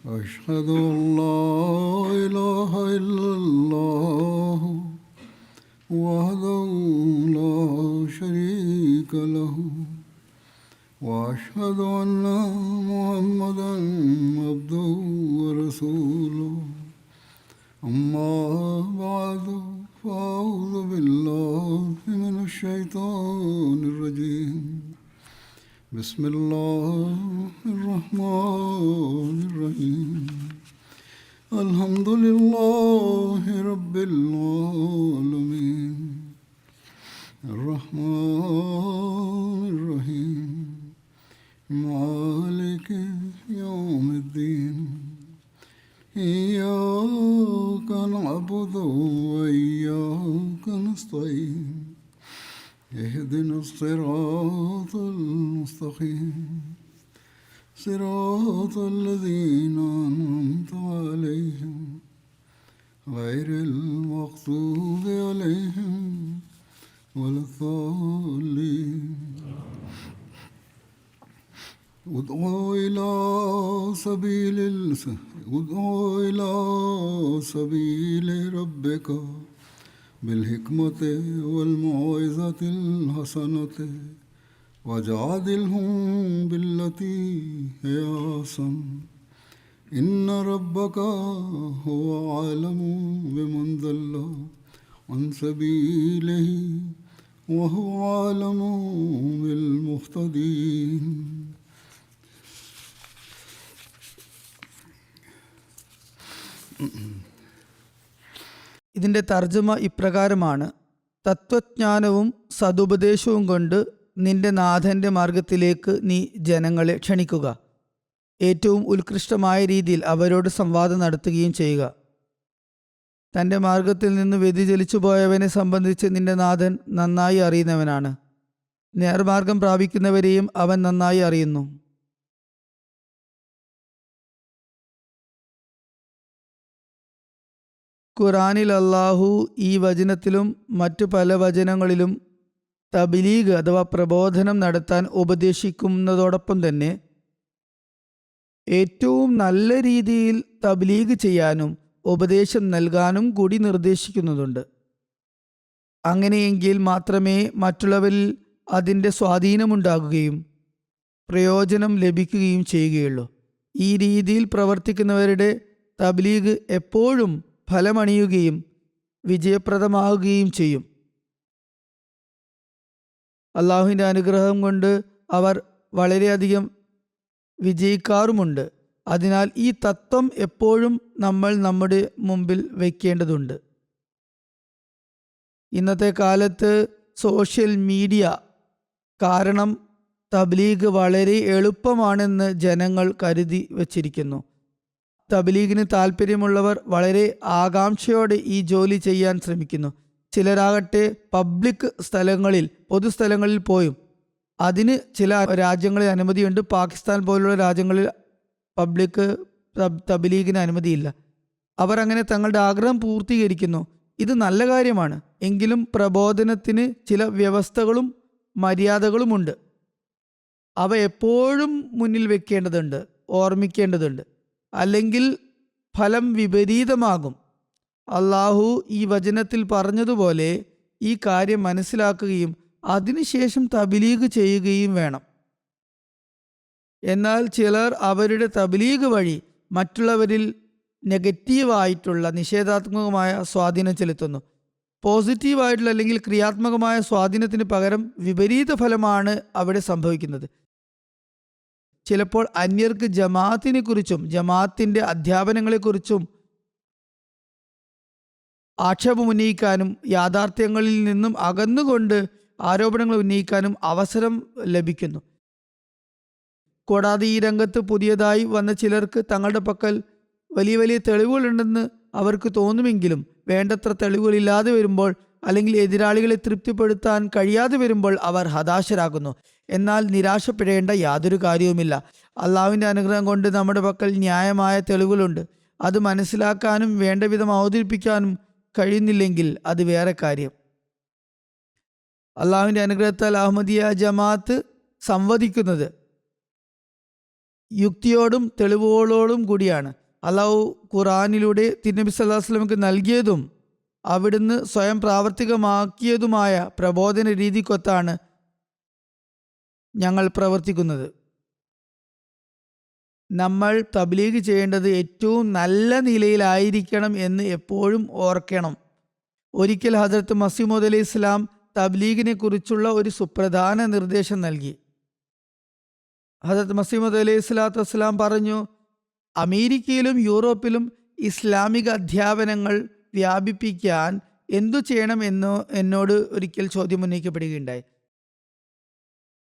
أشهد أن لا إله إلا الله وحده لا شريك له وأشهد أن محمدا عبده ورسوله أما بعد فأعوذ بالله من الشيطان الرجيم بسم الله الرحمن الرحيم الحمد لله رب العالمين الرحمن الرحيم مالك يوم الدين إياك نعبد وإياك نستعين اهدنا الصراط المستقيم صراط الذين أنعمت عليهم غير المغضوب عليهم ولا الضالين ادعوا إلى سبيل ربك بالحكمة والموعظة الحسنة وجادلهم بالتي هي أحسن إن ربك هو أعلم بمن ضل عن سبيله وهو أعلم بالمهتدين. ഇതിൻ്റെ തർജ്ജമ ഇപ്രകാരമാണ്: തത്വജ്ഞാനവും സതുപദേശവും കൊണ്ട് നിന്റെ നാഥൻ്റെ മാർഗത്തിലേക്ക് നീ ജനങ്ങളെ ക്ഷണിക്കുക. ഏറ്റവും ഉത്കൃഷ്ടമായ രീതിയിൽ അവരോട് സംവാദം നടത്തുകയും ചെയ്യുക. തൻ്റെ മാർഗത്തിൽ നിന്ന് വ്യതിചലിച്ചു പോയവനെ സംബന്ധിച്ച് നിന്റെ നാഥൻ നന്നായി അറിയുന്നവനാണ്. നേർമാർഗം പ്രാപിക്കുന്നവരെയും അവൻ നന്നായി അറിയുന്നു. ഖുറാനിൽ അല്ലാഹു ഈ വചനത്തിലും മറ്റു പല വചനങ്ങളിലും തബ്ലീഗ് അഥവാ പ്രബോധനം നടത്താൻ ഉപദേശിക്കുന്നതോടൊപ്പം തന്നെ ഏറ്റവും നല്ല രീതിയിൽ തബ്ലീഗ് ചെയ്യാനും ഉപദേശം നൽകാനും കൂടി നിർദ്ദേശിക്കുന്നുണ്ട്. അങ്ങനെയെങ്കിൽ മാത്രമേ മറ്റുള്ളവരിൽ അതിൻ്റെ സ്വാധീനമുണ്ടാകുകയും പ്രയോജനം ലഭിക്കുകയും ചെയ്യുകയുള്ളൂ. ഈ രീതിയിൽ പ്രവർത്തിക്കുന്നവരുടെ തബ്ലീഗ് എപ്പോഴും ഫലമണിയുകയും വിജയപ്രദമാവുകയും ചെയ്യും. അള്ളാഹുവിൻ്റെ അനുഗ്രഹം കൊണ്ട് അവർ വളരെയധികം വിജയിക്കാറുമുണ്ട്. അതിനാൽ ഈ തത്വം എപ്പോഴും നമ്മൾ നമ്മുടെ മുമ്പിൽ വയ്ക്കേണ്ടതുണ്ട്. ഇന്നത്തെ കാലത്ത് സോഷ്യൽ മീഡിയ കാരണം തബ്ലീഗ് വളരെ എളുപ്പമാണെന്ന് ജനങ്ങൾ കരുതി വച്ചിരിക്കുന്നു. തബ്ലീഗിന് താല്പര്യമുള്ളവർ വളരെ ആകാംക്ഷയോടെ ഈ ജോലി ചെയ്യാൻ ശ്രമിക്കുന്നു. ചിലരാകട്ടെ പബ്ലിക് സ്ഥലങ്ങളിൽ, പൊതുസ്ഥലങ്ങളിൽ പോയും, അതിന് ചില രാജ്യങ്ങളിൽ അനുമതിയുണ്ട്. പാകിസ്ഥാൻ പോലുള്ള രാജ്യങ്ങളിൽ പബ്ലിക് തബ്ലീഗിന് അനുമതിയില്ല. അവർ അങ്ങനെ തങ്ങളുടെ ആഗ്രഹം പൂർത്തീകരിക്കുന്നു. ഇത് നല്ല കാര്യമാണ്. എങ്കിലും പ്രബോധനത്തിന് ചില വ്യവസ്ഥകളും മര്യാദകളുമുണ്ട്. അവ എപ്പോഴും മുന്നിൽ വെക്കേണ്ടതുണ്ട്, ഓർമ്മിക്കേണ്ടതുണ്ട്. അല്ലെങ്കിൽ ഫലം വിപരീതമാകും. അള്ളാഹു ഈ വചനത്തിൽ പറഞ്ഞതുപോലെ ഈ കാര്യം മനസ്സിലാക്കുകയും അതിനുശേഷം തബ്ലീഗ് ചെയ്യുകയും വേണം. എന്നാൽ ചിലർ അവരുടെ തബ്ലീഗ് വഴി മറ്റുള്ളവരിൽ നെഗറ്റീവായിട്ടുള്ള നിഷേധാത്മകമായ സ്വാധീനം ചെലുത്തുന്നു. പോസിറ്റീവായിട്ടുള്ള അല്ലെങ്കിൽ ക്രിയാത്മകമായ സ്വാധീനത്തിന് പകരം വിപരീത ഫലമാണ് അവിടെ സംഭവിക്കുന്നത്. ചിലപ്പോൾ അന്യർക്ക് ജമാഅത്തിനെ കുറിച്ചും ജമാഅത്തിൻ്റെ അധ്യാപനങ്ങളെക്കുറിച്ചും ആക്ഷേപം ഉന്നയിക്കാനും യാഥാർത്ഥ്യങ്ങളിൽ നിന്നും അകന്നുകൊണ്ട് ആരോപണങ്ങൾ ഉന്നയിക്കാനും അവസരം ലഭിക്കുന്നു. കൂടാതെ ഈ രംഗത്ത് പുതിയതായി വന്ന ചിലർക്ക് തങ്ങളുടെ പക്കൽ വലിയ വലിയ തെളിവുകളുണ്ടെന്ന് അവർക്ക് തോന്നുമെങ്കിലും വേണ്ടത്ര തെളിവുകളില്ലാതെ വരുമ്പോൾ അല്ലെങ്കിൽ എതിരാളികളെ തൃപ്തിപ്പെടുത്താൻ കഴിയാതെ വരുമ്പോൾ അവർ ഹതാശരാകുന്നു. എന്നാൽ നിരാശപ്പെടേണ്ട യാതൊരു കാര്യവുമില്ല. അള്ളാഹുവിൻ്റെ അനുഗ്രഹം കൊണ്ട് നമ്മുടെ പക്കൽ ന്യായമായ തെളിവുകളുണ്ട്. അത് മനസ്സിലാക്കാനും വേണ്ട വിധം അവതരിപ്പിക്കാനും കഴിയുന്നില്ലെങ്കിൽ അത് വേറെ കാര്യം. അള്ളാഹുവിൻ്റെ അനുഗ്രഹത്താൽ അഹമ്മദിയ ജമാഅത്ത് സംവദിക്കുന്നത് യുക്തിയോടും തെളിവുകളോടും കൂടിയാണ്. അള്ളാഹു ഖുർആനിലൂടെ തിരുനബി സല്ലല്ലാഹു അലൈഹി വസല്ലമക്ക് നൽകിയതും അവിടുന്ന് സ്വയം പ്രാവർത്തികമാക്കിയതുമായ പ്രബോധന രീതിക്കൊത്താണ് ഞങ്ങൾ പ്രവർത്തിക്കുന്നത്. നമ്മൾ തബ്ലീഗ് ചെയ്യേണ്ടത് ഏറ്റവും നല്ല നിലയിലായിരിക്കണം എന്ന് എപ്പോഴും ഓർക്കണം. ഒരിക്കൽ ഹദരത്ത് മസീഹ് മൗഊദ് അലൈഹി ഇസ്ലാം തബ്ലീഗിനെ കുറിച്ചുള്ള ഒരു സുപ്രധാന നിർദ്ദേശം നൽകി. ഹദരത്ത് മസീഹ് മൗഊദ് അലൈഹി സ്വലാത്തു വസ്സലാം പറഞ്ഞു, അമേരിക്കയിലും യൂറോപ്പിലും ഇസ്ലാമിക അധ്യാപനങ്ങൾ വ്യാപിപ്പിക്കാൻ എന്തു ചെയ്യണം എന്ന് എന്നോട് ഒരിക്കൽ ചോദ്യം ഉന്നയിക്കപ്പെടുകയുണ്ടായി.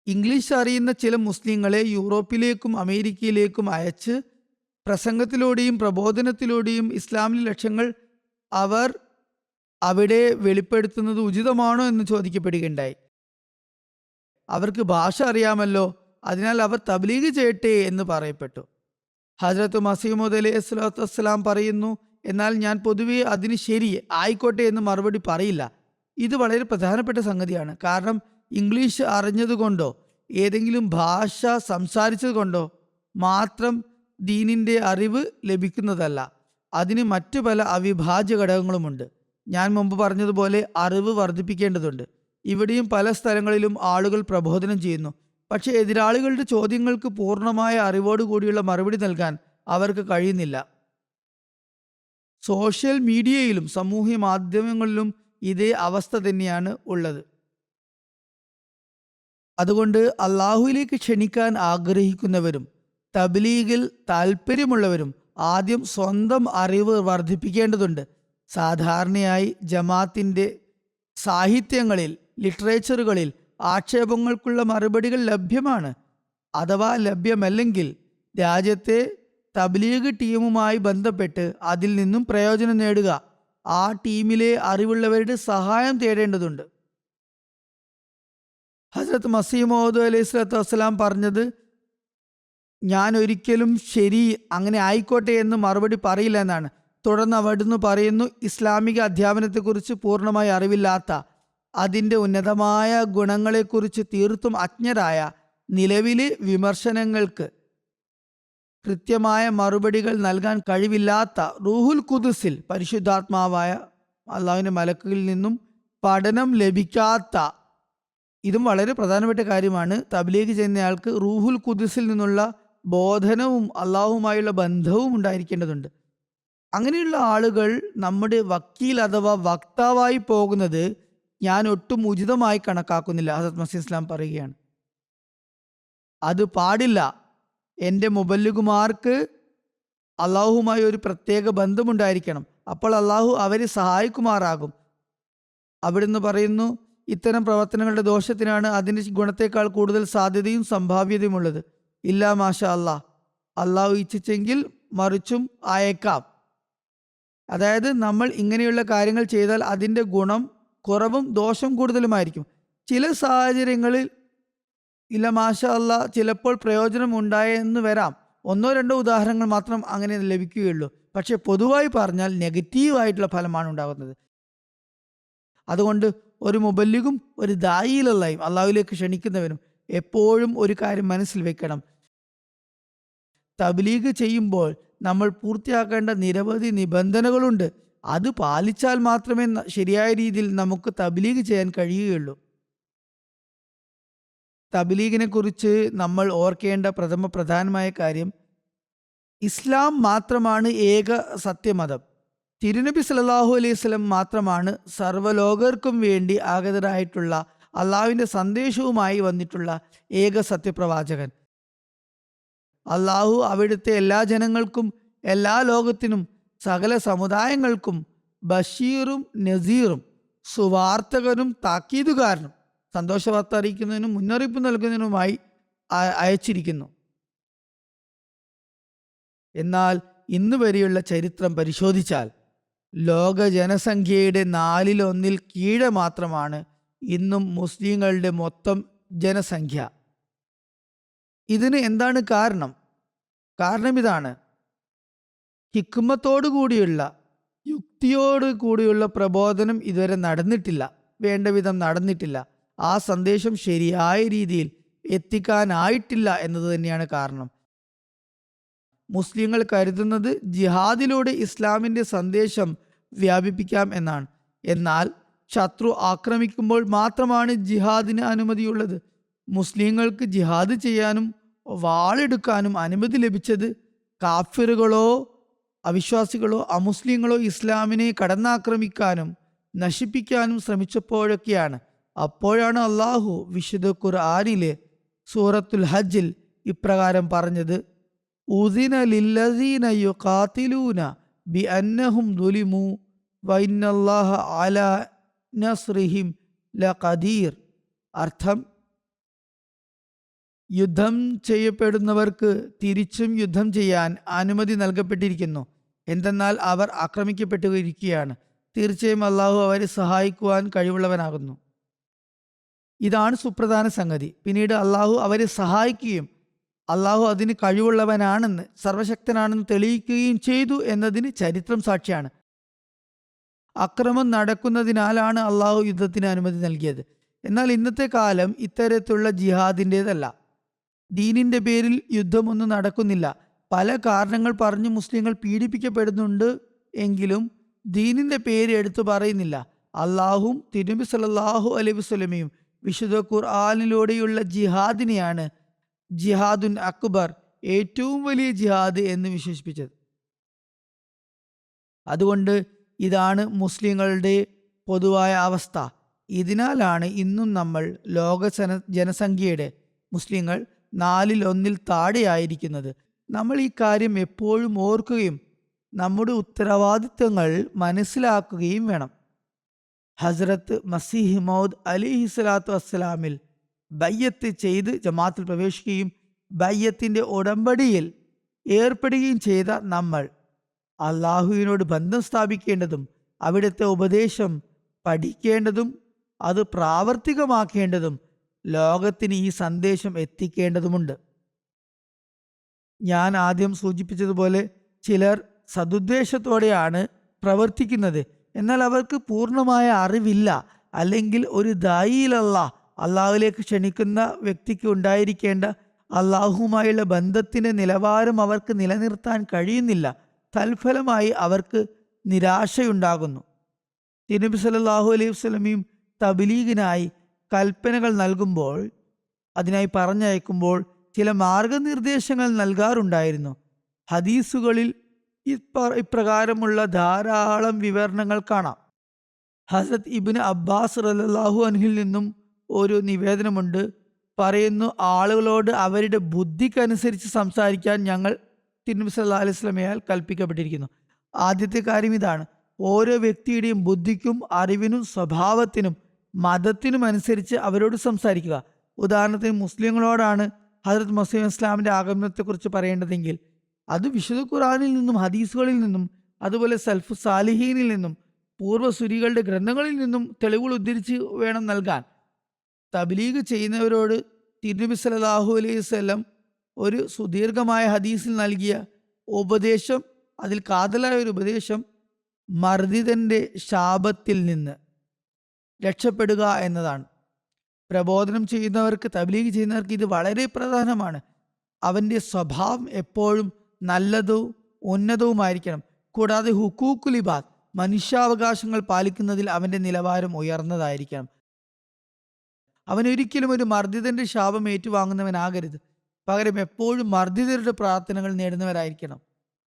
ഇംഗ്ലീഷ് അറിയുന്ന ചില മുസ്ലിങ്ങളെ യൂറോപ്പിലേക്കും അമേരിക്കയിലേക്കും അയച്ച് പ്രസംഗത്തിലൂടെയും പ്രബോധനത്തിലൂടെയും ഇസ്ലാമിലെ ലക്ഷ്യങ്ങൾ അവർ അവിടെ വെളിപ്പെടുത്തുന്നത് ഉചിതമാണോ എന്ന് ചോദിക്കപ്പെടുകയുണ്ടായി. അവർക്ക് ഭാഷ അറിയാമല്ലോ, അതിനാൽ അവർ തബ്ലീഗ് ചെയ്യട്ടെ എന്ന് പറയപ്പെട്ടു. ഹസ്രത്ത് മസീഹ് മൗഊദ് അലൈഹി സ്വലാത്തു വസ്സലാം പറയുന്നു, എന്നാൽ ഞാൻ പൊതുവെ അതിന് ശരി ആയിക്കോട്ടെ എന്ന് മറുപടി പറയില്ല. ഇത് വളരെ പ്രധാനപ്പെട്ട സംഗതിയാണ്. കാരണം ഇംഗ്ലീഷ് അറിഞ്ഞതുകൊണ്ടോ ഏതെങ്കിലും ഭാഷ സംസാരിച്ചത് കൊണ്ടോ മാത്രം ദീനിൻ്റെ അറിവ് ലഭിക്കുന്നതല്ല. അതിന് മറ്റു പല അവിഭാജ്യ ഘടകങ്ങളുമുണ്ട്. ഞാൻ മുമ്പ് പറഞ്ഞതുപോലെ അറിവ് വർദ്ധിപ്പിക്കേണ്ടതുണ്ട്. ഇവിടെയും പല സ്ഥലങ്ങളിലും ആളുകൾ പ്രബോധനം ചെയ്യുന്നു. പക്ഷേ എതിരാളികളുടെ ചോദ്യങ്ങൾക്ക് പൂർണ്ണമായ അറിവോടുകൂടിയുള്ള മറുപടി നൽകാൻ അവർക്ക് കഴിയുന്നില്ല. സോഷ്യൽ മീഡിയയിലും സാമൂഹ്യ മാധ്യമങ്ങളിലും ഇതേ അവസ്ഥ തന്നെയാണ് ഉള്ളത്. അതുകൊണ്ട് അള്ളാഹുവിലേക്ക് ക്ഷണിക്കാൻ ആഗ്രഹിക്കുന്നവരും തബ്ലീഗിൽ താല്പര്യമുള്ളവരും ആദ്യം സ്വന്തം അറിവ് വർദ്ധിപ്പിക്കേണ്ടതുണ്ട്. സാധാരണയായി ജമാഅത്തിൻ്റെ സാഹിത്യങ്ങളിൽ, ലിറ്ററേച്ചറുകളിൽ ആക്ഷേപങ്ങൾക്കുള്ള മറുപടികൾ ലഭ്യമാണ്. അഥവാ ലഭ്യമല്ലെങ്കിൽ രാജ്യത്തെ തബ്ലീഗ് ടീമുമായി ബന്ധപ്പെട്ട് അതിൽ നിന്നും പ്രയോജനം നേടുക. ആ ടീമിലെ അറിവുള്ളവരുടെ സഹായം തേടേണ്ടതുണ്ട്. ഹസ്രത്ത് മസീഹ് മൗഊദ് അലൈഹി സ്വലാത്തു വസ്സലാം പറഞ്ഞത്, ഞാൻ ഒരിക്കലും ശരി അങ്ങനെ ആയിക്കോട്ടെ എന്ന് മറുപടി പറയില്ല എന്നാണ്. തുടർന്ന് അവിടുന്ന് പറയുന്നു, ഇസ്ലാമിക അധ്യാപനത്തെക്കുറിച്ച് പൂർണ്ണമായി അറിവില്ലാത്ത, അതിൻ്റെ ഉന്നതമായ ഗുണങ്ങളെക്കുറിച്ച് തീർത്തും അജ്ഞരായ, നിലവിലെ വിമർശനങ്ങൾക്ക് കൃത്യമായ മറുപടികൾ നൽകാൻ കഴിവില്ലാത്ത, റൂഹുൽ ഖുദ്സിൽ പരിശുദ്ധാത്മാവായ അള്ളാഹുവിൻ്റെ മലക്കുകളിൽ നിന്നും പഠനം ലഭിക്കാത്ത, ഇതും വളരെ പ്രധാനപ്പെട്ട കാര്യമാണ്. തബ്ലീഗ് ചെയ്യുന്നയാൾക്ക് റൂഹുൽ ഖുദ്സിൽ നിന്നുള്ള ബോധനവും അള്ളാഹുമായുള്ള ബന്ധവും ഉണ്ടായിരിക്കേണ്ടതുണ്ട്. അങ്ങനെയുള്ള ആളുകൾ നമ്മുടെ വക്കീൽ അഥവാ വക്താവായി പോകുന്നത് ഞാൻ ഒട്ടും ഉചിതമായി കണക്കാക്കുന്നില്ല. ഹസ്രത്ത് മസീഹ് ഇസ്ലാം പറയുകയാണ്, അത് പാടില്ല. എൻ്റെ മുബല്ലിഗുമാർക്ക് അള്ളാഹുമായി ഒരു പ്രത്യേക ബന്ധമുണ്ടായിരിക്കണം. അപ്പോൾ അള്ളാഹു അവരെ സഹായിക്കുമാറാകും. അവിടുന്ന് പറയുന്നു, ഇത്തരം പ്രവർത്തനങ്ങളുടെ ദോഷത്തിനാണ് അതിൻ്റെ ഗുണത്തേക്കാൾ കൂടുതൽ സാധ്യതയും സംഭാവ്യതയുമുള്ളത്. ഇല്ലാ മാഷാ അള്ളാഹ്, അള്ളാഹു ഇച്ഛിച്ചെങ്കിൽ മറിച്ചും ആയേക്കാം. അതായത് നമ്മൾ ഇങ്ങനെയുള്ള കാര്യങ്ങൾ ചെയ്താൽ അതിൻ്റെ ഗുണം കുറവും ദോഷം കൂടുതലുമായിരിക്കും. ചില സാഹചര്യങ്ങളിൽ ഇല്ല മാഷാ അള്ളാഹ് ചിലപ്പോൾ പ്രയോജനം ഉണ്ടായെന്ന് വരാം. ഒന്നോ രണ്ടോ ഉദാഹരണങ്ങൾ മാത്രം അങ്ങനെ ലഭിക്കുകയുള്ളൂ. പക്ഷെ പൊതുവായി പറഞ്ഞാൽ നെഗറ്റീവായിട്ടുള്ള ഫലമാണ് ഉണ്ടാകുന്നത്. അതുകൊണ്ട് ഒരു മുബല്ലിഗും ഒരു ദായിലുള്ളയും അള്ളാഹുവിലേക്ക് ക്ഷണിക്കുന്നവനും എപ്പോഴും ഒരു കാര്യം മനസ്സിൽ വെക്കണം. തബ്ലീഗ് ചെയ്യുമ്പോൾ നമ്മൾ പൂർത്തിയാക്കേണ്ട നിരവധി നിബന്ധനകളുണ്ട്. അത് പാലിച്ചാൽ മാത്രമേ ശരിയായ രീതിയിൽ നമുക്ക് തബ്ലീഗ് ചെയ്യാൻ കഴിയുകയുള്ളൂ. തബ്ലീഗിനെ കുറിച്ച് നമ്മൾ ഓർക്കേണ്ട പ്രധാനമായ കാര്യം, ഇസ്ലാം മാത്രമാണ് ഏക സത്യമതം. തിരുനബി സല്ലല്ലാഹു അലൈഹി വസല്ലം മാത്രമാണ് സർവ്വലോകർക്കും വേണ്ടി ആഗതരായിട്ടുള്ള അള്ളാഹുവിൻ്റെ സന്ദേശവുമായി വന്നിട്ടുള്ള ഏക സത്യപ്രവാചകൻ. അള്ളാഹു അവിടുത്തെ എല്ലാ ജനങ്ങൾക്കും, എല്ലാ ലോകത്തിനും, സകല സമുദായങ്ങൾക്കും ബഷീറും നസീറും, സുവാർത്തകനും താക്കീതുകാരനും, സന്തോഷവാർത്ത അറിയിക്കുന്നതിനും മുന്നറിയിപ്പ് നൽകുന്നതിനുമായി അയച്ചിരിക്കുന്നു. എന്നാൽ ഇന്ന് വരെയുള്ള ചരിത്രം പരിശോധിച്ചാൽ ലോക ജനസംഖ്യയുടെ 1/4 കീഴെ മാത്രമാണ് ഇന്നും മുസ്ലിങ്ങളുടെ മൊത്തം ജനസംഖ്യ. ഇതിന് എന്താണ് കാരണം? കാരണം ഇതാണ്: ഹിക്മത്തോടു കൂടിയുള്ള, യുക്തിയോട് കൂടിയുള്ള പ്രബോധനം ഇതുവരെ നടന്നിട്ടില്ല, വേണ്ട വിധം നടന്നിട്ടില്ല. ആ സന്ദേശം ശരിയായ രീതിയിൽ എത്തിക്കാനായിട്ടില്ല എന്നത് തന്നെയാണ് കാരണം. മുസ്ലിങ്ങൾ കരുതുന്നത് ജിഹാദിലൂടെ ഇസ്ലാമിൻ്റെ സന്ദേശം വ്യാപിപ്പിക്കാം എന്നാണ്. എന്നാൽ ശത്രു ആക്രമിക്കുമ്പോൾ മാത്രമാണ് ജിഹാദിന് അനുമതിയുള്ളത്. മുസ്ലിങ്ങൾക്ക് ജിഹാദ് ചെയ്യാനും വാളെടുക്കാനും അനുമതി ലഭിച്ചത് കാഫിറുകളോ അവിശ്വാസികളോ അമുസ്ലിങ്ങളോ ഇസ്ലാമിനെ കടന്നാക്രമിക്കാനും നശിപ്പിക്കാനും ശ്രമിച്ചപ്പോഴൊക്കെയാണ്. അപ്പോഴാണ് അള്ളാഹു വിശുദ്ധ ഖുർആനിലെ സൂറത്തുൽ ഹജ്ജിൽ ഇപ്രകാരം പറഞ്ഞത്: ഉദിന ലില്ലദീന യുഖാതിലൂന ബിഅന്നഹും ദുലിമു വഇന്നല്ലാഹ അലാ നസ്രിഹിം ലഖദീർ. അർത്ഥം, യുദ്ധം ചെയ്യപ്പെടുന്നവർക്ക് തിരിച്ചും യുദ്ധം ചെയ്യാൻ അനുമതി നൽകപ്പെട്ടിരിക്കുന്നു. എന്തെന്നാൽ അവർ ആക്രമിക്കപ്പെട്ടിരിക്കുകയാണ്. തീർച്ചയായും അള്ളാഹു അവരെ സഹായിക്കുവാൻ കഴിവുള്ളവനാകുന്നു. ഇതാണ് സുപ്രധാന സംഗതി. പിന്നീട് അള്ളാഹു അവരെ സഹായിക്കുകയും അള്ളാഹു അതിന് കഴിവുള്ളവനാണെന്ന്, സർവശക്തനാണെന്ന് തെളിയിക്കുകയും ചെയ്തു എന്നതിന് ചരിത്രം സാക്ഷിയാണ്. അക്രമം നടക്കുന്നതിനാലാണ് അള്ളാഹു യുദ്ധത്തിന് അനുമതി നൽകിയത്. എന്നാൽ ഇന്നത്തെ കാലം ഇത്തരത്തിലുള്ള ജിഹാദിൻ്റേതല്ല. ദീനിൻ്റെ പേരിൽ യുദ്ധമൊന്നും നടക്കുന്നില്ല. പല കാരണങ്ങൾ പറഞ്ഞ് മുസ്ലിങ്ങൾ പീഡിപ്പിക്കപ്പെടുന്നുണ്ട് എങ്കിലും ദീനിൻ്റെ പേര് എടുത്തു പറയുന്നില്ല. അള്ളാഹും തിരുനബി സല്ലല്ലാഹു അലൈഹി വസല്ലമയും വിശുദ്ധ ഖുർആനിലൂടെയുള്ള ജിഹാദിനെയാണ് ജിഹാദുൻ അക്ബർ, ഏറ്റവും വലിയ ജിഹാദ് എന്ന് വിശേഷിപ്പിച്ചത്. അതുകൊണ്ട് ഇതാണ് മുസ്ലിങ്ങളുടെ പൊതുവായ അവസ്ഥ. ഇതിനാലാണ് ഇന്നും നമ്മൾ ലോക ജനസംഖ്യയുടെ മുസ്ലിങ്ങൾ 1/4 താഴെയായിരിക്കുന്നത്. നമ്മൾ ഈ കാര്യം എപ്പോഴും ഓർക്കുകയും നമ്മുടെ ഉത്തരവാദിത്തങ്ങൾ മനസ്സിലാക്കുകയും വേണം. ഹസ്രത്ത് മസീഹ് മൗദ് അലിഹി സ്വലാത്തു വസ്സലാമിൽ ബയ്യത്ത് ചെയ്ത് ജമാഅത്തിൽ പ്രവേശിക്കുകയും ബയ്യത്തിൻ്റെ ഉടമ്പടിയിൽ ഏർപ്പെടുകയും ചെയ്ത നമ്മൾ അള്ളാഹുവിനോട് ബന്ധം സ്ഥാപിക്കേണ്ടതും അവിടുത്തെ ഉപദേശം പഠിക്കേണ്ടതും അത് പ്രാവർത്തികമാക്കേണ്ടതും ലോകത്തിന് ഈ സന്ദേശം എത്തിക്കേണ്ടതുമുണ്ട്. ഞാൻ ആദ്യം സൂചിപ്പിച്ചതുപോലെ ചിലർ സദുദ്ദേശത്തോടെയാണ് പ്രവർത്തിക്കുന്നത്. എന്നാൽ അവർക്ക് പൂർണ്ണമായ അറിവില്ല. അല്ലെങ്കിൽ ഒരു ദായിലല്ല അള്ളാഹുവിലേക്ക് ക്ഷണിക്കുന്ന വ്യക്തിക്ക് ഉണ്ടായിരിക്കേണ്ട അള്ളാഹുവുമായുള്ള ബന്ധത്തിൻ്റെ നിലവാരം അവർക്ക് നിലനിർത്താൻ കഴിയുന്നില്ല. തൽഫലമായി അവർക്ക് നിരാശയുണ്ടാകുന്നു. തിരുനബി സല്ലല്ലാഹു അലൈഹി വസല്ലമയും തബ്ലീഗിനായി കൽപ്പനകൾ നൽകുമ്പോൾ, അതിനായി പറഞ്ഞയക്കുമ്പോൾ ചില മാർഗനിർദ്ദേശങ്ങൾ നൽകാറുണ്ടായിരുന്നു. ഹദീസുകളിൽ ഇപ്രകാരമുള്ള ധാരാളം വിവരണങ്ങൾ കാണാം. ഹസരത്ത് ഇബ്നു അബ്ബാസ് റളിയല്ലാഹു അൻഹുവിൽ നിന്നും ഒരു നിവേദനമുണ്ട്. പറയുന്നു, ആളുകളോട് അവരുടെ ബുദ്ധിക്കനുസരിച്ച് സംസാരിക്കാൻ ഞങ്ങൾ തിരുനബി സല്ലല്ലാഹു അലൈഹി വസല്ലമയാൽ കൽപ്പിക്കപ്പെട്ടിരിക്കുന്നു. ആദ്യത്തെ കാര്യം ഇതാണ്: ഓരോ വ്യക്തിയുടെയും ബുദ്ധിക്കും അറിവിനും സ്വഭാവത്തിനും മതത്തിനും അനുസരിച്ച് അവരോട് സംസാരിക്കുക. ഉദാഹരണത്തിന് മുസ്ലിങ്ങളോടാണ് ഹസ്രത്ത് മസീഹ് ഇസ്ലാമിൻ്റെ ആഗമനത്തെക്കുറിച്ച് പറയേണ്ടതെങ്കിൽ അത് വിശുദ്ധ ഖുർആനിൽ നിന്നും ഹദീസുകളിൽ നിന്നും അതുപോലെ സൽഫ് സാലിഹീനിൽ നിന്നും പൂർവ്വസുരികളുടെ ഗ്രന്ഥങ്ങളിൽ നിന്നും തെളിവുകൾ ഉദ്ധരിച്ച് വേണം നൽകാൻ. തബ്ലീഗ് ചെയ്യുന്നവരോട് തിരുനബി സല്ലല്ലാഹു അലൈഹി വസല്ലം ഒരു സുദീർഘമായ ഹദീസിൽ നൽകിയ ഉപദേശം, അതിൽ കാതലായ ഒരു ഉപദേശം, മർദിതൻ്റെ ശാപത്തിൽ നിന്ന് രക്ഷപ്പെടുക എന്നതാണ്. പ്രബോധനം ചെയ്യുന്നവർക്ക്, തബ്ലീഗ് ചെയ്യുന്നവർക്ക് ഇത് വളരെ പ്രധാനമാണ്. അവൻ്റെ സ്വഭാവം എപ്പോഴും നല്ലതും ഉന്നതവുമായിരിക്കണം. കൂടാതെ ഹുക്കൂക്കുൽ ഇബാദ്, മനുഷ്യാവകാശങ്ങൾ പാലിക്കുന്നതിൽ അവൻ്റെ നിലവാരം ഉയർന്നതായിരിക്കണം. അവനൊരിക്കലും ഒരു മർദിതൻ്റെ ശാപം ഏറ്റുവാങ്ങുന്നവനാകരുത്. പകരം എപ്പോഴും മർദിതരുടെ പ്രാർത്ഥനകൾ നേടുന്നവരായിരിക്കണം.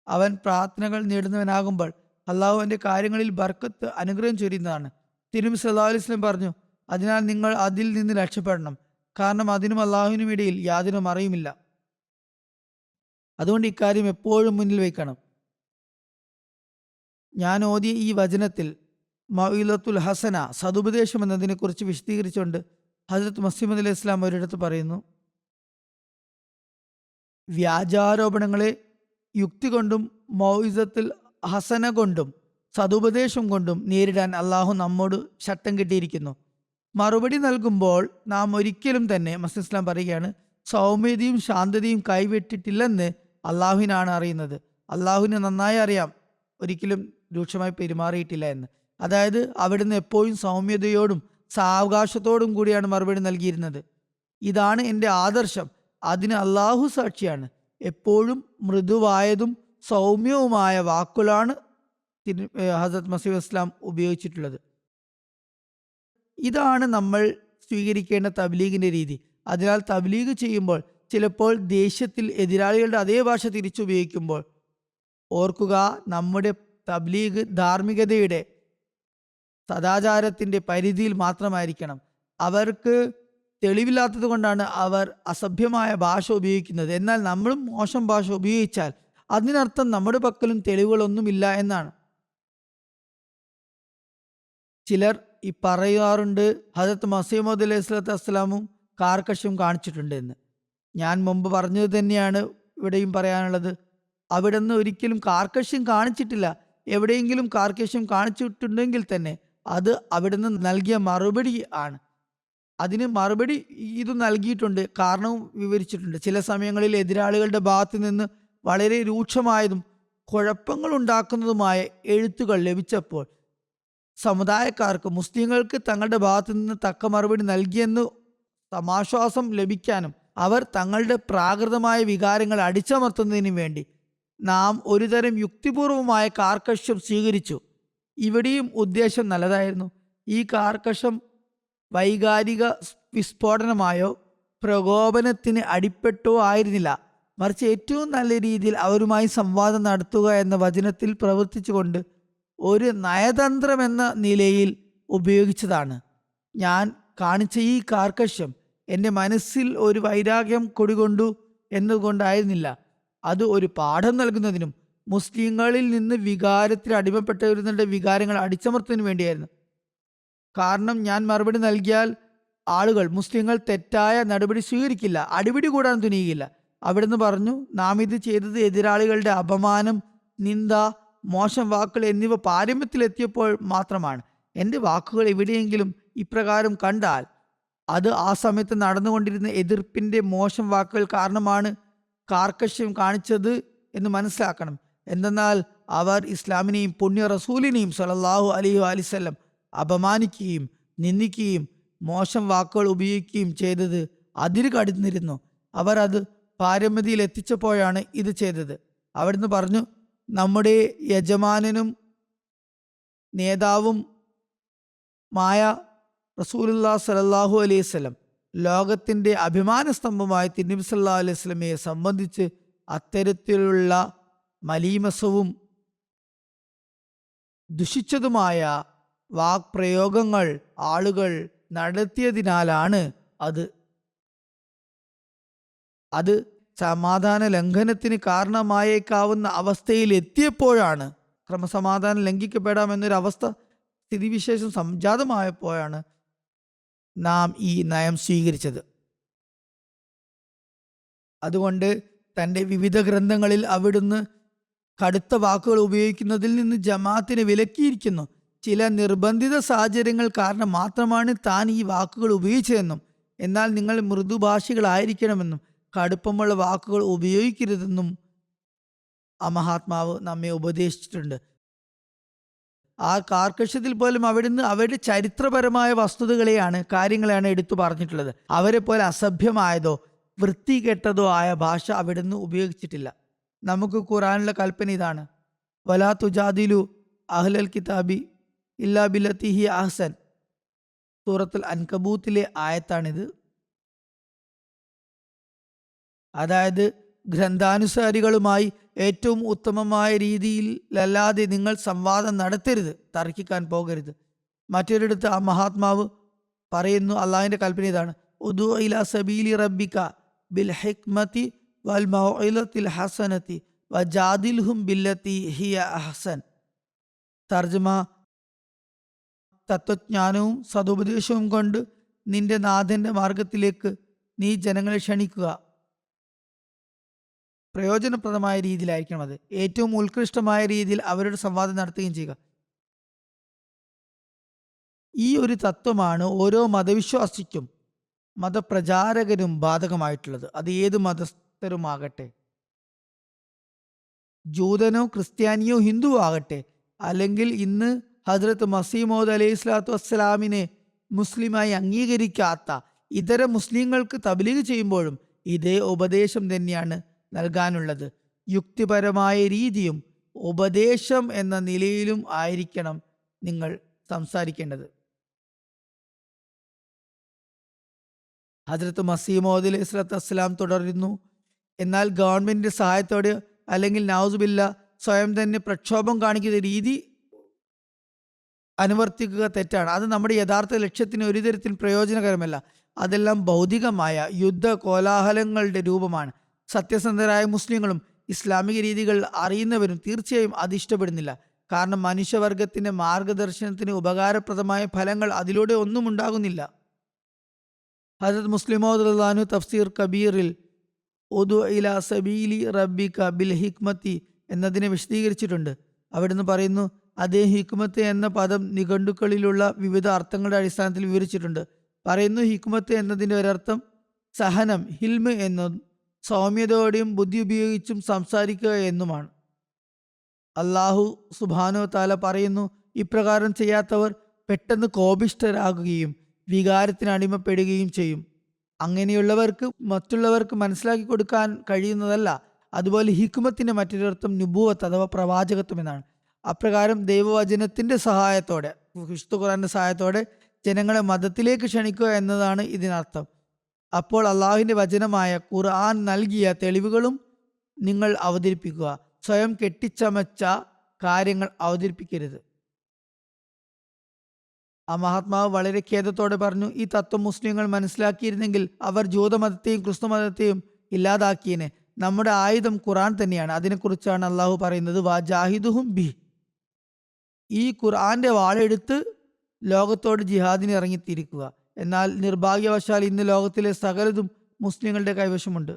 അവൻ പ്രാർത്ഥനകൾ നേടുന്നവനാകുമ്പോൾ അള്ളാഹു അവൻ്റെ കാര്യങ്ങളിൽ ബർക്കത്ത്, അനുഗ്രഹം ചൊരിയുന്നതാണ്. തിരുനബി സല്ലല്ലാഹു അലൈഹി വസല്ലം പറഞ്ഞു, അതിനാൽ നിങ്ങൾ അതിൽ നിന്ന് രക്ഷപ്പെടണം. കാരണം അതിനും അള്ളാഹുവിനും ഇടയിൽ യാതൊരു മറയുമില്ല. അതുകൊണ്ട് ഇക്കാര്യം എപ്പോഴും മുന്നിൽ വയ്ക്കണം. ഞാൻ ഓതിയ ഈ വചനത്തിൽ മൗഇലത്തുൽ ഹസന, സതുപദേശം എന്നതിനെക്കുറിച്ച് വിശദീകരിച്ചുകൊണ്ട് ഹസ്രത്ത് മസീഹ് മൗഊദ് അലൈഹി ഇസ്ലാം ഒരിടത്ത് പറയുന്നു: വ്യാജാരോപണങ്ങളെ യുക്തി കൊണ്ടും മൗഇസത്തുൽ ഹസന കൊണ്ടും സതുപദേശം കൊണ്ടും നേരിടാൻ അള്ളാഹു നമ്മോട് ചട്ടം കിട്ടിയിരിക്കുന്നു. മറുപടി നൽകുമ്പോൾ നാം ഒരിക്കലും തന്നെ, മസീഹ് ഇസ്ലാം പറയുകയാണ്, സൗമ്യതയും ശാന്തതയും കൈവിട്ടിട്ടില്ലെന്ന് അള്ളാഹുവിനാണ് അറിയുന്നത്. അള്ളാഹുവിന് നന്നായി അറിയാം ഒരിക്കലും രൂക്ഷമായി പെരുമാറിയിട്ടില്ല എന്ന്. അതായത് അവിടുന്ന് എപ്പോഴും സൗമ്യതയോടും സാവകാശത്തോടും കൂടിയാണ് മറുപടി നൽകിയിരുന്നത്. ഇതാണ് എൻ്റെ ആദർശം, അതിന് അള്ളാഹു സാക്ഷിയാണ് എപ്പോഴും മൃദുവായതും സൗമ്യവുമായ വാക്കുകളാണ് ഹസ്രത്ത് മസീഹ് ഇസ്ലാം ഉപയോഗിച്ചിട്ടുള്ളത്. ഇതാണ് നമ്മൾ സ്വീകരിക്കേണ്ട തബ്ലീഗിന്റെ രീതി. അതിനാൽ തബ്ലീഗ് ചെയ്യുമ്പോൾ ചിലപ്പോൾ ദേഷ്യത്തിൽ എതിരാളികളുടെ അതേ ഭാഷ തിരിച്ചുപയോഗിക്കുമ്പോൾ ഓർക്കുക, നമ്മുടെ തബ്ലീഗ് ധാർമ്മികതയുടെ സദാചാരത്തിന്റെ പരിധിയിൽ മാത്രമായിരിക്കണം. അവർക്ക് തെളിവില്ലാത്തത് കൊണ്ടാണ് അവർ അസഭ്യമായ ഭാഷ ഉപയോഗിക്കുന്നത്. എന്നാൽ നമ്മളും മോശം ഭാഷ ഉപയോഗിച്ചാൽ അതിനർത്ഥം നമ്മുടെ പക്കലും തെളിവുകളൊന്നുമില്ല എന്നാണ്. ചിലർ ഈ പറയാറുണ്ട് ഹദരത്ത് മസീഹ് മൗഊദ് അലൈഹി സ്വലാത്തു വസ്സലാമും കാർക്കശ്യം കാണിച്ചിട്ടുണ്ട് എന്ന്. ഞാൻ മുമ്പ് പറഞ്ഞത് തന്നെയാണ് ഇവിടെയും പറയാനുള്ളത്. അവിടെ നിന്ന് ഒരിക്കലും കാർക്കശ്യം കാണിച്ചിട്ടില്ല. എവിടെയെങ്കിലും കാർക്കശ്യം കാണിച്ചിട്ടുണ്ടെങ്കിൽ തന്നെ അത് അവിടെ നിന്ന് നൽകിയ മറുപടി ആണ്. അതിന് മറുപടി ഇത് നൽകിയിട്ടുണ്ട്, കാരണവും വിവരിച്ചിട്ടുണ്ട്. ചില സമയങ്ങളിൽ എതിരാളികളുടെ ഭാഗത്ത് നിന്ന് വളരെ രൂക്ഷമായതും കുഴപ്പങ്ങൾ ഉണ്ടാക്കുന്നതുമായ എഴുത്തുകൾ ലഭിച്ചപ്പോൾ സമുദായക്കാർക്ക്, മുസ്ലിങ്ങൾക്ക് തങ്ങളുടെ ഭാഗത്ത് നിന്ന് തക്ക മറുപടി നൽകിയെന്ന് സമാശ്വാസം ലഭിക്കാനും അവർ തങ്ങളുടെ പ്രാകൃതമായ വികാരങ്ങൾ അടിച്ചമർത്തുന്നതിനും വേണ്ടി നാം ഒരുതരം യുക്തിപൂർവമായ കാർക്കശ്യം സ്വീകരിച്ചു. ഇവിടെയും ഉദ്ദേശം നല്ലതായിരുന്നു. ഈ കാർക്കശ്യം വൈകാരിക വിസ്ഫോടനമായോ പ്രകോപനത്തിന് അടിപ്പെട്ടോ ആയിരുന്നില്ല, മറിച്ച് ഏറ്റവും നല്ല രീതിയിൽ അവരുമായി സംവാദം നടത്തുക എന്ന വചനത്തിൽ പ്രവർത്തിച്ചുകൊണ്ട് ഒരു നയതന്ത്രം എന്ന നിലയിൽ ഉപയോഗിച്ചതാണ്. ഞാൻ കാണിച്ച ഈ കാർക്കശ്യം എൻ്റെ മനസ്സിൽ ഒരു വൈരാഗ്യം കുടികൊണ്ടു എന്നതുകൊണ്ടായിരുന്നില്ല. അത് ഒരു പാഠം നൽകുന്നതിനും മുസ്ലിങ്ങളിൽ നിന്ന് വികാരത്തിൽ അടിമപ്പെട്ടവരുടെ വികാരങ്ങൾ അടിച്ചമർത്തുന്നതിനു വേണ്ടിയായിരുന്നു. കാരണം ഞാൻ മറുപടി നൽകിയാൽ ആളുകൾ, മുസ്ലിങ്ങൾ തെറ്റായ നടപടി സ്വീകരിക്കില്ല, അടിപിടി കൂടാൻ തുനിയില്ല. അവിടുന്ന് പറഞ്ഞു, നാം ഇത് ചെയ്തത് എതിരാളികളുടെ അപമാനം, നിന്ദ, മോശം വാക്കുകൾ എന്നിവ പാരമ്യത്തിലെത്തിയപ്പോൾ മാത്രമാണ്. എൻ്റെ വാക്കുകൾ എവിടെയെങ്കിലും ഇപ്രകാരം കണ്ടാൽ അത് ആ സമയത്ത് നടന്നുകൊണ്ടിരുന്ന എതിർപ്പിൻ്റെ മോശം വാക്കുകൾ കാരണമാണ് കാർക്കശ്യം കാണിച്ചത് എന്ന് മനസ്സിലാക്കണം. എന്തെന്നാൽ അവർ ഇസ്ലാമിനെയും പുണ്യ റസൂലിനെയും സ്വല്ലല്ലാഹു അലൈഹി വസല്ലം അപമാനിക്കുകയും നിന്ദിക്കുകയും മോശം വാക്കുകൾ ഉപയോഗിക്കുകയും ചെയ്തത് അതിര് കടന്നിരുന്നു. അവർ അത് പാരമ്യതയിൽ എത്തിച്ചപ്പോഴാണ് ഇത് ചെയ്തത്. അവിടുന്ന് പറഞ്ഞു, നമ്മുടെ യജമാനനും നേതാവും മായ റസൂലുള്ളാഹി സ്വല്ലല്ലാഹു അലൈഹി വസല്ലം ലോകത്തിൻ്റെ അഭിമാന സ്തംഭമായ തിരുനബി സല്ലല്ലാഹു അലൈഹി വസല്ലമയെ സംബന്ധിച്ച് അത്തരത്തിലുള്ള മലീമസവും ദുഷിച്ചതുമായ വാക്പ്രയോഗങ്ങൾ ആളുകൾ നടത്തിയതിനാലാണ് അത് സമാധാന ലംഘനത്തിന് കാരണമായേക്കാവുന്ന അവസ്ഥയിൽ എത്തിയപ്പോഴാണ്, ക്രമസമാധാനം ലംഘിക്കപ്പെടാമെന്നൊരവസ്ഥ സ്ഥിതിവിശേഷം സംജാതമായപ്പോഴാണ് നാം ഈ നയം സ്വീകരിച്ചത്. അതുകൊണ്ട് തൻ്റെ വിവിധ ഗ്രന്ഥങ്ങളിൽ അവിടുന്ന് കടുത്ത വാക്കുകൾ ഉപയോഗിക്കുന്നതിൽ നിന്ന് ജമാഅത്തിനെ വിലക്കിയിരിക്കുന്നു. ചില നിർബന്ധിത സാഹചര്യങ്ങൾ കാരണം മാത്രമാണ് താൻ ഈ വാക്കുകൾ ഉപയോഗിച്ചതെന്നും എന്നാൽ നിങ്ങൾ മൃദുഭാഷികളായിരിക്കണമെന്നും കടുപ്പമുള്ള വാക്കുകൾ ഉപയോഗിക്കരുതെന്നും ആ മഹാത്മാവ് നമ്മെ ഉപദേശിച്ചിട്ടുണ്ട്. ആ കാർക്കശ്യത്തിൽ പോലും അവിടുന്ന് അവരുടെ ചരിത്രപരമായ വസ്തുതകളെയാണ്, കാര്യങ്ങളെയാണ് എടുത്തു പറഞ്ഞിട്ടുള്ളത്. അവരെ പോലെ അസഭ്യമായതോ വൃത്തികെട്ടതോ ആയ ഭാഷ അവിടുന്ന് ഉപയോഗിച്ചിട്ടില്ല. നമുക്ക് ഖുർആനിലെ കൽപ്പന ഇതാണ്: വലാ തുജാദിലു അഹ്ലൽ കിതാബി ഇല്ലാ ബില്ലത്തി ഹി അഹ്സൻ. സൂറത്തുൽ അൻകബൂത്തിലെ ആയത്താണിത്. അതായത് ഗ്രന്ഥാനുസാരികളുമായി ഏറ്റവും ഉത്തമമായ രീതിയിലല്ലാതെ നിങ്ങൾ സംവാദം നടത്തരുത്, തർക്കിക്കാൻ പോകരുത്. മറ്റൊരിടത്ത് ആ മഹാത്മാവ് പറയുന്നു, അള്ളാഹിന്റെ കൽപ്പന ഇതാണ്: ഉദു ഇലാ സബീലി റബ്ബിക ബിൽ ഹിക്മതി വൽ മൗഇലത്തിൽ ഹസനതി വജാദിൽഹും ബില്ലത്തി ഹിയ അഹ്സൻ. തർജ്ജമ: തത്വജ്ഞാനവും സതുപദേശവും കൊണ്ട് നിന്റെ നാഥന്റെ മാർഗത്തിലേക്ക് നീ ജനങ്ങളെ ക്ഷണിക്കുക. പ്രയോജനപ്രദമായ രീതിയിലായിരിക്കണം അത്. ഏറ്റവും ഉത്കൃഷ്ടമായ രീതിയിൽ അവരുടെ സംവാദം നടത്തുകയും ചെയ്യുക. ഈ ഒരു തത്വമാണ് ഓരോ മതവിശ്വാസിക്കും മതപ്രചാരകരും ബാധകമായിട്ടുള്ളത്. അത് ഏത് മതസ്ഥരുമാകട്ടെ, ജൂതനോ ക്രിസ്ത്യാനിയോ ഹിന്ദുവോ ആകട്ടെ, അല്ലെങ്കിൽ ഇന്ന് ഹദ്രത്ത് മസീഹ് മൗഊദ് അലൈഹി സ്വലാത്തു വസ്സലാമിനെ മുസ്ലിമായി അംഗീകരിക്കാത്ത ഇതര മുസ്ലിങ്ങൾക്ക് തബ്ലീഗ് ചെയ്യുമ്പോഴും ഇതേ ഉപദേശം തന്നെയാണ് നൽകാനുള്ളത്. യുക്തിപരമായ രീതിയും ഉപദേശം എന്ന നിലയിലും ആയിരിക്കണം നിങ്ങൾ സംസാരിക്കേണ്ടത്. ഹദ്രത്ത് മസീമോദ് അലൈഹി സ്വലാത്തു വസ്സലാം തുടരുന്നു, എന്നാൽ ഗവൺമെന്റിന്റെ സഹായത്തോടെ അല്ലെങ്കിൽ നൗസുബില്ല സ്വയം തന്നെ പ്രക്ഷോഭം കാണിക്കുന്ന രീതി അനുവർത്തിക്കുക തെറ്റാണ്. അത് നമ്മുടെ യഥാർത്ഥ ലക്ഷ്യത്തിന് ഒരു തരത്തിൽ പ്രയോജനകരമല്ല. അതെല്ലാം ഭൗതികമായ യുദ്ധ കോലാഹലങ്ങളുടെ രൂപമാണ്. സത്യസന്ധരായ മുസ്ലിങ്ങളും ഇസ്ലാമിക രീതികൾ അറിയുന്നവരും തീർച്ചയായും അത് ഇഷ്ടപ്പെടുന്നില്ല. കാരണം മനുഷ്യവർഗത്തിന്റെ മാർഗദർശനത്തിന് ഉപകാരപ്രദമായ ഫലങ്ങൾ അതിലൂടെ ഒന്നും ഉണ്ടാകുന്നില്ല. ഹദരത്ത് മുസ്ലിം മൗദ് തഫ്സീർ കബീറിൽ ഉദു ഇലാ സബീലി റബ്ബിക ബിൽ ഹിക്മത്തി എന്നതിനെ വിശദീകരിച്ചിട്ടുണ്ട്. അവിടുന്ന് പറയുന്നു, അതേ ഹിക്മത്ത് എന്ന പദം നിഘണ്ടുക്കളിലുള്ള വിവിധ അർത്ഥങ്ങളുടെ അടിസ്ഥാനത്തിൽ വിവരിച്ചിട്ടുണ്ട്. പറയുന്നു, ഹിക്മത്ത് എന്നതിൻ്റെ ഒരർത്ഥം സഹനം, ഹിൽമ് എന്നും സൗമ്യതയോടെയും ബുദ്ധി ഉപയോഗിച്ചും സംസാരിക്കുക എന്നുമാണ്. അള്ളാഹു സുബ്ഹാനഹു തആല പറയുന്നു, ഇപ്രകാരം ചെയ്യാത്തവർ പെട്ടെന്ന് കോപിഷ്ഠരാകുകയും വികാരത്തിന് അടിമപ്പെടുകയും ചെയ്യും. അങ്ങനെയുള്ളവർക്ക് മറ്റുള്ളവർക്ക് മനസ്സിലാക്കി കൊടുക്കാൻ കഴിയുന്നതല്ല. അതുപോലെ ഹിക്മത്തിന്റെ മറ്റൊരർത്ഥം നുബുവത്ത് അഥവാ പ്രവാചകത്വം എന്നാണ്. അപ്രകാരം ദൈവവചനത്തിന്റെ സഹായത്തോടെ, വിശുദ്ധ ഖുർആന്റെ സഹായത്തോടെ ജനങ്ങളെ മതത്തിലേക്ക് ക്ഷണിക്കുക എന്നതാണ് ഇതിനർത്ഥം. അപ്പോൾ അള്ളാഹുവിന്റെ വചനമായ ഖുർആൻ നൽകിയ തെളിവുകളും നിങ്ങൾ അവതരിപ്പിക്കുക. സ്വയം കെട്ടിച്ചമച്ച കാര്യങ്ങൾ അവതരിപ്പിക്കരുത്. ആ മഹാത്മാവ് വളരെ ഖേദത്തോടെ പറഞ്ഞു, ഈ തത്വം മുസ്ലിങ്ങൾ മനസ്സിലാക്കിയിരുന്നെങ്കിൽ അവർ ജൂതമതത്തെയും ക്രിസ്തു മതത്തെയും ഇല്ലാതാക്കിയനെ. നമ്മുടെ ആയുധം ഖുർആൻ തന്നെയാണ്. അതിനെക്കുറിച്ചാണ് അള്ളാഹു പറയുന്നത്, വാജാഹിദുഹും ബി. ഈ ഖുർആന്റെ വാളെടുത്ത് ലോകത്തോട് ജിഹാദിന് ഇറങ്ങിത്തിരിക്കുക. എന്നാൽ നിർഭാഗ്യവശാൽ ഇന്ന് ലോകത്തിലെ സകലതും മുസ്ലിങ്ങളുടെ കൈവശമുണ്ട്.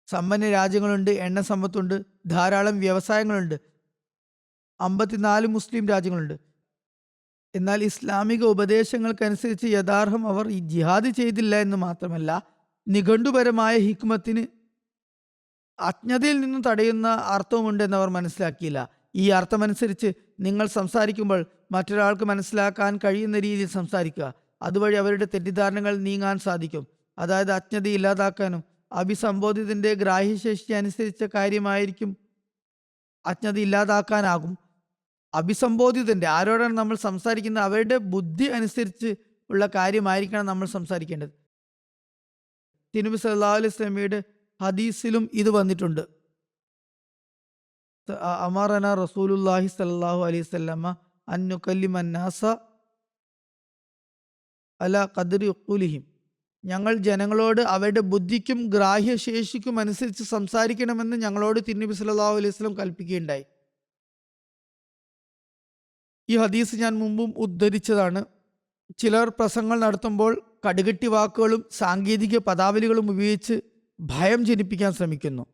സമ്പന്ന രാജ്യങ്ങളുണ്ട്, എണ്ണ സമ്പത്തുണ്ട്, ധാരാളം വ്യവസായങ്ങളുണ്ട്, 54 മുസ്ലിം രാജ്യങ്ങളുണ്ട്. എന്നാൽ ഇസ്ലാമിക ഉപദേശങ്ങൾക്കനുസരിച്ച് യഥാർത്ഥം അവർ ഈ ജിഹാദ് ചെയ്തില്ല എന്ന് മാത്രമല്ല, നിഘണ്ടുപരമായ ഹിക്മത്തിന് അജ്ഞതയിൽ നിന്നും തടയുന്ന അർത്ഥവുമുണ്ട് എന്നവർ മനസ്സിലാക്കിയില്ല. ഈ അർത്ഥമനുസരിച്ച് നിങ്ങൾ സംസാരിക്കുമ്പോൾ മറ്റൊരാൾക്ക് മനസ്സിലാക്കാൻ കഴിയുന്ന രീതിയിൽ സംസാരിക്കുക. അതുവഴി അവരുടെ തെറ്റിദ്ധാരണകൾ നീങ്ങാൻ സാധിക്കും. അതായത് അജ്ഞത ഇല്ലാതാക്കാനും. അഭിസംബോധിതന്റെ ഗ്രാഹ്യശേഷി അനുസരിച്ച കാര്യമായിരിക്കും അജ്ഞത ഇല്ലാതാക്കാനാകും. അഭിസംബോധിതന്റെ, ആരോടാണ് നമ്മൾ സംസാരിക്കുന്നത്, അവരുടെ ബുദ്ധി അനുസരിച്ച് ഉള്ള കാര്യമായിരിക്കണം നമ്മൾ സംസാരിക്കേണ്ടത്. തിരുനബി സല്ലല്ലാഹു അലൈഹി വസല്ലമയുടെ ഹദീസിലും ഇത് വന്നിട്ടുണ്ട്. അമറന റസൂലുള്ളാഹി സ്വല്ലല്ലാഹു അലൈഹി വസല്ലമ അൻ നുകല്ലിമ അന്നാസ അലാ ഖദ്രി ഉഖൂലിഹിം. ഞങ്ങൾ ജനങ്ങളോട് അവരുടെ ബുദ്ധിക്കും ഗ്രാഹ്യശേഷിക്കും അനുസരിച്ച് സംസാരിക്കണമെന്ന് ഞങ്ങളോട് തിരുനബി സല്ലല്ലാഹു അലൈഹി വസല്ലം കൽപ്പിക്കുകയുണ്ടായി. ഈ ഹദീസ് ഞാൻ മുമ്പും ഉദ്ധരിച്ചതാണ്. ചിലർ പ്രസംഗങ്ങൾ നടത്തുമ്പോൾ കടുകട്ടി വാക്കുകളും സാങ്കേതിക പദാവലികളും ഉപയോഗിച്ച് ഭയം ജനിപ്പിക്കാൻ ശ്രമിക്കുന്നു.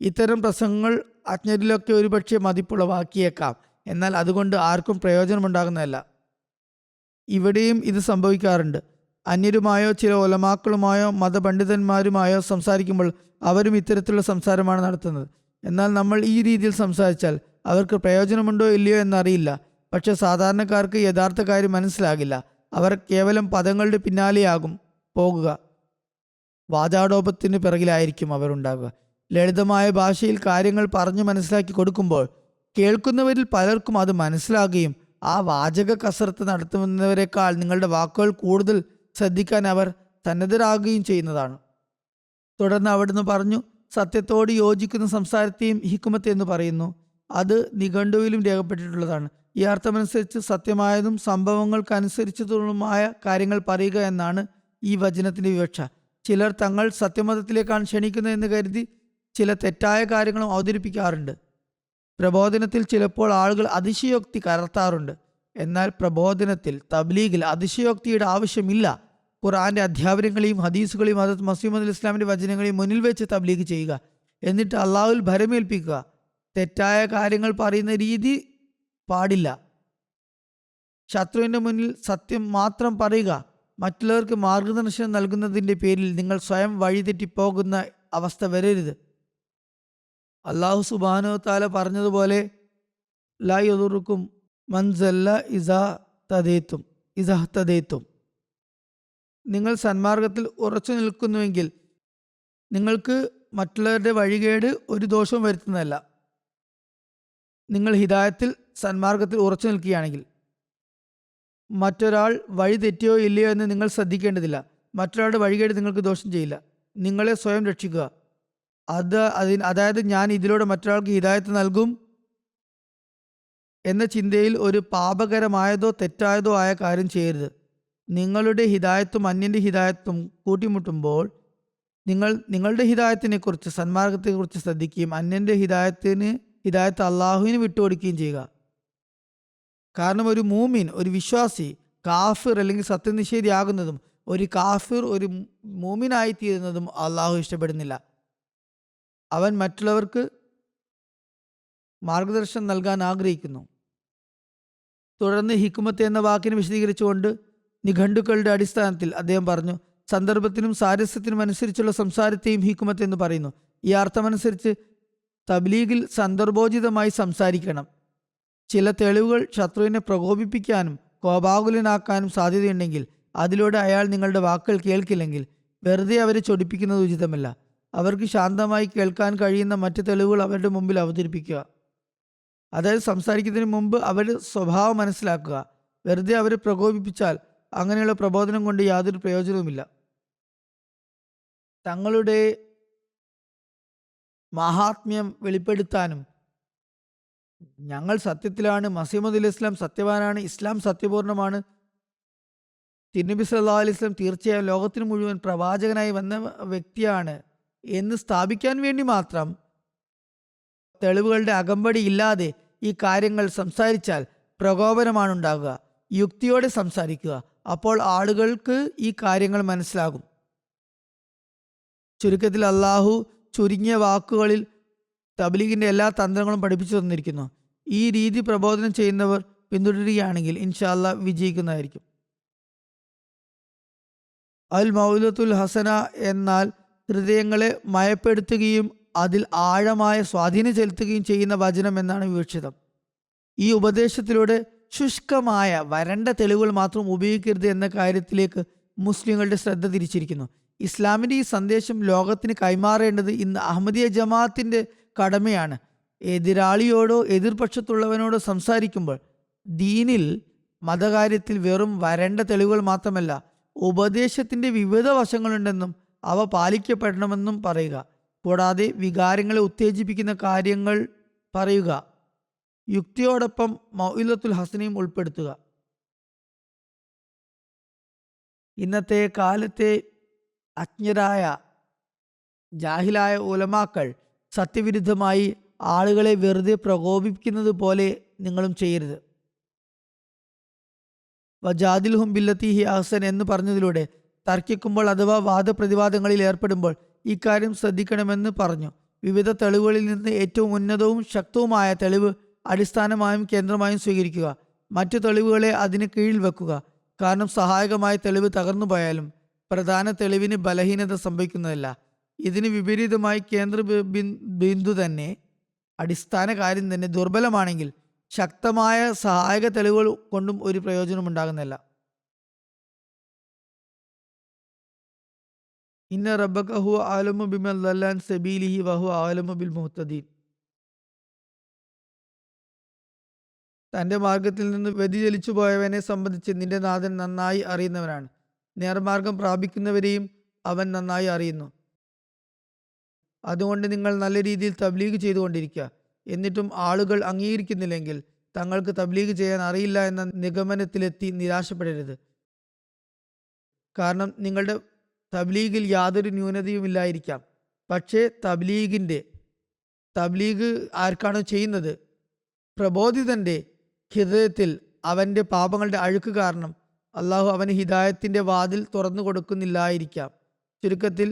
ഇത്തരം പ്രസംഗങ്ങൾ അജ്ഞരിലൊക്കെ ഒരുപക്ഷെ മതിപ്പുളവാക്കിയേക്കാം. എന്നാൽ അതുകൊണ്ട് ആർക്കും പ്രയോജനമുണ്ടാകുന്നതല്ല. ഇവിടെയും ഇത് സംഭവിക്കാറുണ്ട്. അന്യരുമായോ ചില ഉലമാക്കളുമായോ മതപണ്ഡിതന്മാരുമായോ സംസാരിക്കുമ്പോൾ അവരും ഇത്തരത്തിലുള്ള സംസാരമാണ് നടത്തുന്നത്. എന്നാൽ നമ്മൾ ഈ രീതിയിൽ സംസാരിച്ചാൽ അവർക്ക് പ്രയോജനമുണ്ടോ ഇല്ലയോ എന്നറിയില്ല. പക്ഷെ സാധാരണക്കാർക്ക് യഥാർത്ഥ കാര്യം മനസ്സിലാകില്ല. അവർ കേവലം പദങ്ങളുടെ പിന്നാലെയാകും പോകുക. വാചാടോപത്തിന് പിറകിലായിരിക്കും അവരുണ്ടാകുക. ലളിതമായ ഭാഷയിൽ കാര്യങ്ങൾ പറഞ്ഞു മനസ്സിലാക്കി കൊടുക്കുമ്പോൾ കേൾക്കുന്നവരിൽ പലർക്കും അത് മനസ്സിലാകുകയും ആ വാചക കസരത്ത് നടത്തുന്നവരെക്കാൾ നിങ്ങളുടെ വാക്കുകൾ കൂടുതൽ ശ്രദ്ധിക്കാൻ അവർ സന്നദ്ധരാകുകയും ചെയ്യുന്നതാണ്. തുടർന്ന് അവിടുന്ന് പറഞ്ഞു, സത്യത്തോട് യോജിക്കുന്ന സംസാരത്തെയും ഹിക്മത്ത് എന്ന് പറയുന്നു. അത് നിഘണ്ടുവിലും രേഖപ്പെട്ടിട്ടുള്ളതാണ്. ഈ അർത്ഥമനുസരിച്ച് സത്യമായതും സംഭവങ്ങൾക്കനുസരിച്ചതുമായ കാര്യങ്ങൾ പറയുക എന്നാണ് ഈ വചനത്തിന്റെ വിവക്ഷ. ചിലർ തങ്ങൾ സത്യമതത്തിലേക്കാണ് ക്ഷണിക്കുന്നതെന്ന് കരുതി ചില തെറ്റായ കാര്യങ്ങളും അവതരിപ്പിക്കാറുണ്ട്. പ്രബോധനത്തിൽ ചിലപ്പോൾ ആളുകൾ അതിശയോക്തി കലർത്താറുണ്ട്. എന്നാൽ പ്രബോധനത്തിൽ, തബ്ലീഗിൽ അതിശയോക്തിയുടെ ആവശ്യമില്ല. ഖുർആന്റെ അധ്യാപനങ്ങളെയും ഹദീസുകളെയും ഹദരത്ത് മസീഹ് മൗഊദ് ഇസ്ലാമിന്റെ വചനങ്ങളെയും മുന്നിൽ വെച്ച് തബ്ലീഗ് ചെയ്യുക. എന്നിട്ട് അള്ളാഹുവിൽ ഭരമേൽപ്പിക്കുക. തെറ്റായ കാര്യങ്ങൾ പറയുന്ന രീതി പാടില്ല. ശത്രുവിന്റെ മുന്നിൽ സത്യം മാത്രം പറയുക. മറ്റുള്ളവർക്ക് മാർഗദർശനം നൽകുന്നതിന്റെ പേരിൽ നിങ്ങൾ സ്വയം വഴിതെറ്റിപ്പോകുന്ന അവസ്ഥ വരരുത്. അള്ളാഹു സുബ്ഹാനഹു തആല പറഞ്ഞതുപോലെ, ലാ യദുറുക്കും മൻസല്ല ഇസാ തദൈത്തും. നിങ്ങൾ സന്മാർഗത്തിൽ ഉറച്ചു നിൽക്കുന്നുവെങ്കിൽ നിങ്ങൾക്ക് മറ്റുള്ളവരുടെ വഴികേട് ഒരു ദോഷവും വരുത്തുന്നതല്ല. നിങ്ങൾ ഹിദായത്തിൽ സന്മാർഗത്തിൽ ഉറച്ചു നിൽക്കുകയാണെങ്കിൽ മറ്റൊരാൾ വഴി തെറ്റിയോ ഇല്ലയോ എന്ന് നിങ്ങൾ ശ്രദ്ധിക്കേണ്ടതില്ല. മറ്റൊരാളുടെ വഴികേട് നിങ്ങൾക്ക് ദോഷം ചെയ്യില്ല. നിങ്ങളെ സ്വയം രക്ഷിക്കുക. അതായത് ഞാൻ ഇതിലൂടെ മറ്റൊരാൾക്ക് ഹിദായത്ത് നൽകും എന്ന ചിന്തയിൽ ഒരു പാപകരമായതോ തെറ്റായതോ ആയ കാര്യം ചെയ്യരുത്. നിങ്ങളുടെ ഹിദായത്തും അന്യൻ്റെ ഹിദായത്തും കൂട്ടിമുട്ടുമ്പോൾ നിങ്ങളുടെ ഹിദായത്തിനെ കുറിച്ച് സന്മാർഗത്തെക്കുറിച്ച് ശ്രദ്ധിക്കുകയും അന്യൻ്റെ ഹിദായത്ത് അള്ളാഹുവിന് വിട്ടുകൊടുക്കുകയും ചെയ്യുക. കാരണം ഒരു മൂമിൻ, ഒരു വിശ്വാസി കാഫിർ അല്ലെങ്കിൽ സത്യനിഷേധിയാകുന്നതും ഒരു കാഫിർ ഒരു മൂമിനായി തീരുന്നതും അള്ളാഹു ഇഷ്ടപ്പെടുന്നില്ല. അവൻ മറ്റുള്ളവർക്ക് മാർഗദർശനം നൽകാൻ ആഗ്രഹിക്കുന്നു. തുടർന്ന് ഹിക്മത്ത് എന്ന വാക്കിനെ വിശദീകരിച്ചുകൊണ്ട് നിഘണ്ടുക്കളുടെ അടിസ്ഥാനത്തിൽ അദ്ദേഹം പറഞ്ഞു, സന്ദർഭത്തിനും സാരസ്യത്തിനും അനുസരിച്ചുള്ള സംസാരത്തെയും ഹിക്മത്ത് എന്ന് പറയുന്നു. ഈ അർത്ഥമനുസരിച്ച് തബ്ലീഗിൽ സന്ദർഭോചിതമായി സംസാരിക്കണം. ചില തെളിവുകൾ ശത്രുവിനെ പ്രകോപിപ്പിക്കാനും കോപാകുലനാക്കാനും സാധ്യതയുണ്ടെങ്കിൽ അതിലൂടെ അയാൾ നിങ്ങളുടെ വാക്കുകൾ കേൾക്കില്ലെങ്കിൽ വെറുതെ അവരെ ചൊടിപ്പിക്കുന്നത് ഉചിതമല്ല. അവർക്ക് ശാന്തമായി കേൾക്കാൻ കഴിയുന്ന മറ്റ് തെളിവുകൾ അവരുടെ മുമ്പിൽ അവതരിപ്പിക്കുക. അതായത് സംസാരിക്കുന്നതിന് മുമ്പ് അവരുടെ സ്വഭാവം മനസ്സിലാക്കുക. വെറുതെ അവരെ പ്രകോപിപ്പിച്ചാൽ അങ്ങനെയുള്ള പ്രബോധനം കൊണ്ട് യാതൊരു പ്രയോജനവുമില്ല. തങ്ങളുടെ മഹാത്മ്യം വെളിപ്പെടുത്താനും ഞങ്ങൾ സത്യത്തിലാണ്, മസീഹ് അലൈഹി ഇസ്ലാം സത്യവാനാണ്, ഇസ്ലാം സത്യപൂർണ്ണമാണ്, തിരുനബി സല്ലല്ലാഹു അലൈഹി വസല്ലം തീർച്ചയായും ലോകത്തിന് മുഴുവൻ പ്രവാചകനായി വന്ന വ്യക്തിയാണ് എന്ന് സ്ഥാപിക്കാൻ വേണ്ടി മാത്രം തെളിവുകളുടെ അകമ്പടി ഇല്ലാതെ ഈ കാര്യങ്ങൾ സംസാരിച്ചാൽ പ്രകോപനമാണ് ഉണ്ടാകുക. യുക്തിയോടെ സംസാരിക്കുക. അപ്പോൾ ആളുകൾക്ക് ഈ കാര്യങ്ങൾ മനസ്സിലാകും. ചുരുക്കത്തിൽ അള്ളാഹു ചുരുങ്ങിയ വാക്കുകളിൽ തബ്ലീഗിന്റെ എല്ലാ തന്ത്രങ്ങളും പഠിപ്പിച്ചു തന്നിരിക്കുന്നു. ഈ രീതി പ്രബോധനം ചെയ്യുന്നവർ പിന്തുടരുകയാണെങ്കിൽ ഇൻഷാ അല്ലാഹ് വിജയിക്കുന്നതായിരിക്കും. അൽ മൗലത്തുൽ ഹസന എന്നാൽ ഹൃദയങ്ങളെ മയപ്പെടുത്തുകയും അതിൽ ആഴമായ സ്വാധീനം ചെലുത്തുകയും ചെയ്യുന്ന വചനം എന്നാണ് വിവക്ഷിതം. ഈ ഉപദേശത്തിലൂടെ ശുഷ്കമായ വരണ്ട തെളിവുകൾ മാത്രം ഉപയോഗിക്കരുത് എന്ന കാര്യത്തിലേക്ക് മുസ്ലിങ്ങളുടെ ശ്രദ്ധ തിരിച്ചിരിക്കുന്നു. ഇസ്ലാമിൻ്റെ ഈ സന്ദേശം ലോകത്തിന് കൈമാറേണ്ടത് ഇന്ന് അഹമ്മദിയ ജമാഅത്തിൻ്റെ കടമയാണ്. എതിരാളിയോടോ എതിർപക്ഷത്തുള്ളവനോടോ സംസാരിക്കുമ്പോൾ ദീനിൽ മതകാര്യത്തിൽ വെറും വരണ്ട തെളിവുകൾ മാത്രമല്ല, ഉപദേശത്തിൻ്റെ വിവിധ വശങ്ങളുണ്ടെന്നും അവ പാലിക്കപ്പെടണമെന്നും പറയുക. കൂടാതെ വികാരങ്ങളെ ഉത്തേജിപ്പിക്കുന്ന കാര്യങ്ങൾ പറയുക. യുക്തിയോടൊപ്പം മൗഇലത്തുൽ ഹസനയും ഉൾപ്പെടുത്തുക. ഇന്നത്തെ കാലത്തെ അജ്ഞരായ ജാഹിലായ ഉലമാക്കൾ സത്യവിരുദ്ധമായി ആളുകളെ വെറുതെ പ്രകോപിപ്പിക്കുന്നത് പോലെ നിങ്ങളും ചെയ്യരുത്. വജാദിൽഹും ബില്ലത്തി ഹി അഹ്സൻ എന്ന് പറഞ്ഞതിലൂടെ തർക്കിക്കുമ്പോൾ അഥവാ വാദപ്രതിവാദങ്ങളിൽ ഏർപ്പെടുമ്പോൾ ഇക്കാര്യം ശ്രദ്ധിക്കണമെന്ന് പറഞ്ഞു. വിവിധ തെളിവുകളിൽ നിന്ന് ഏറ്റവും ഉന്നതവും ശക്തവുമായ തെളിവ് അടിസ്ഥാനമായും കേന്ദ്രമായും സ്വീകരിക്കുക. മറ്റു തെളിവുകളെ അതിന് കീഴിൽ വെക്കുക. കാരണം സഹായകമായ തെളിവ് തകർന്നു പോയാലും പ്രധാന തെളിവിന് ബലഹീനത സംഭവിക്കുന്നതല്ല. ഇതിന് വിപരീതമായി കേന്ദ്ര ബിന്ദു തന്നെ, അടിസ്ഥാന കാര്യം തന്നെ ദുർബലമാണെങ്കിൽ ശക്തമായ സഹായക തെളിവുകൾ കൊണ്ടും ഒരു പ്രയോജനം ഉണ്ടാകുന്നില്ല. ഇന്ന റബ്ബക ഹുവ അഅലമു ബിമൻ ളല്ല അൻ സബീലിഹി വഹുവ അഅലമു ബിൽ മുഹ്തദീൻ. തൻ്റെ മാർഗത്തിൽ നിന്ന് വ്യതിചലിച്ചു പോയവനെ സംബന്ധിച്ച് നിന്റെ നാഥൻ നന്നായി അറിയുന്നവനാണ്. നേർമാർഗം പ്രാപിക്കുന്നവരെയും അവൻ നന്നായി അറിയുന്നു. അതുകൊണ്ട് നിങ്ങൾ നല്ല രീതിയിൽ തബ്ലീഗ് ചെയ്തുകൊണ്ടിരിക്കുക. എന്നിട്ടും ആളുകൾ അംഗീകരിക്കുന്നില്ലെങ്കിൽ തങ്ങൾക്ക് തബ്ലീഗ് ചെയ്യാൻ അറിയില്ല എന്ന നിഗമനത്തിലെത്തി നിരാശപ്പെടരുത്. കാരണം നിങ്ങളുടെ തബ്ലീഗിൽ യാതൊരു ന്യൂനതയുമില്ലായിരിക്കാം. പക്ഷേ തബ്ലീഗ് ആർക്കാണോ ചെയ്യുന്നത്, പ്രബോധിതൻ്റെ ഹൃദയത്തിൽ അവൻ്റെ പാപങ്ങളുടെ അഴുക്ക് കാരണം അള്ളാഹു അവന് ഹിദായത്തിൻ്റെ വാതിൽ തുറന്നു കൊടുക്കുന്നില്ലായിരിക്കാം. ചുരുക്കത്തിൽ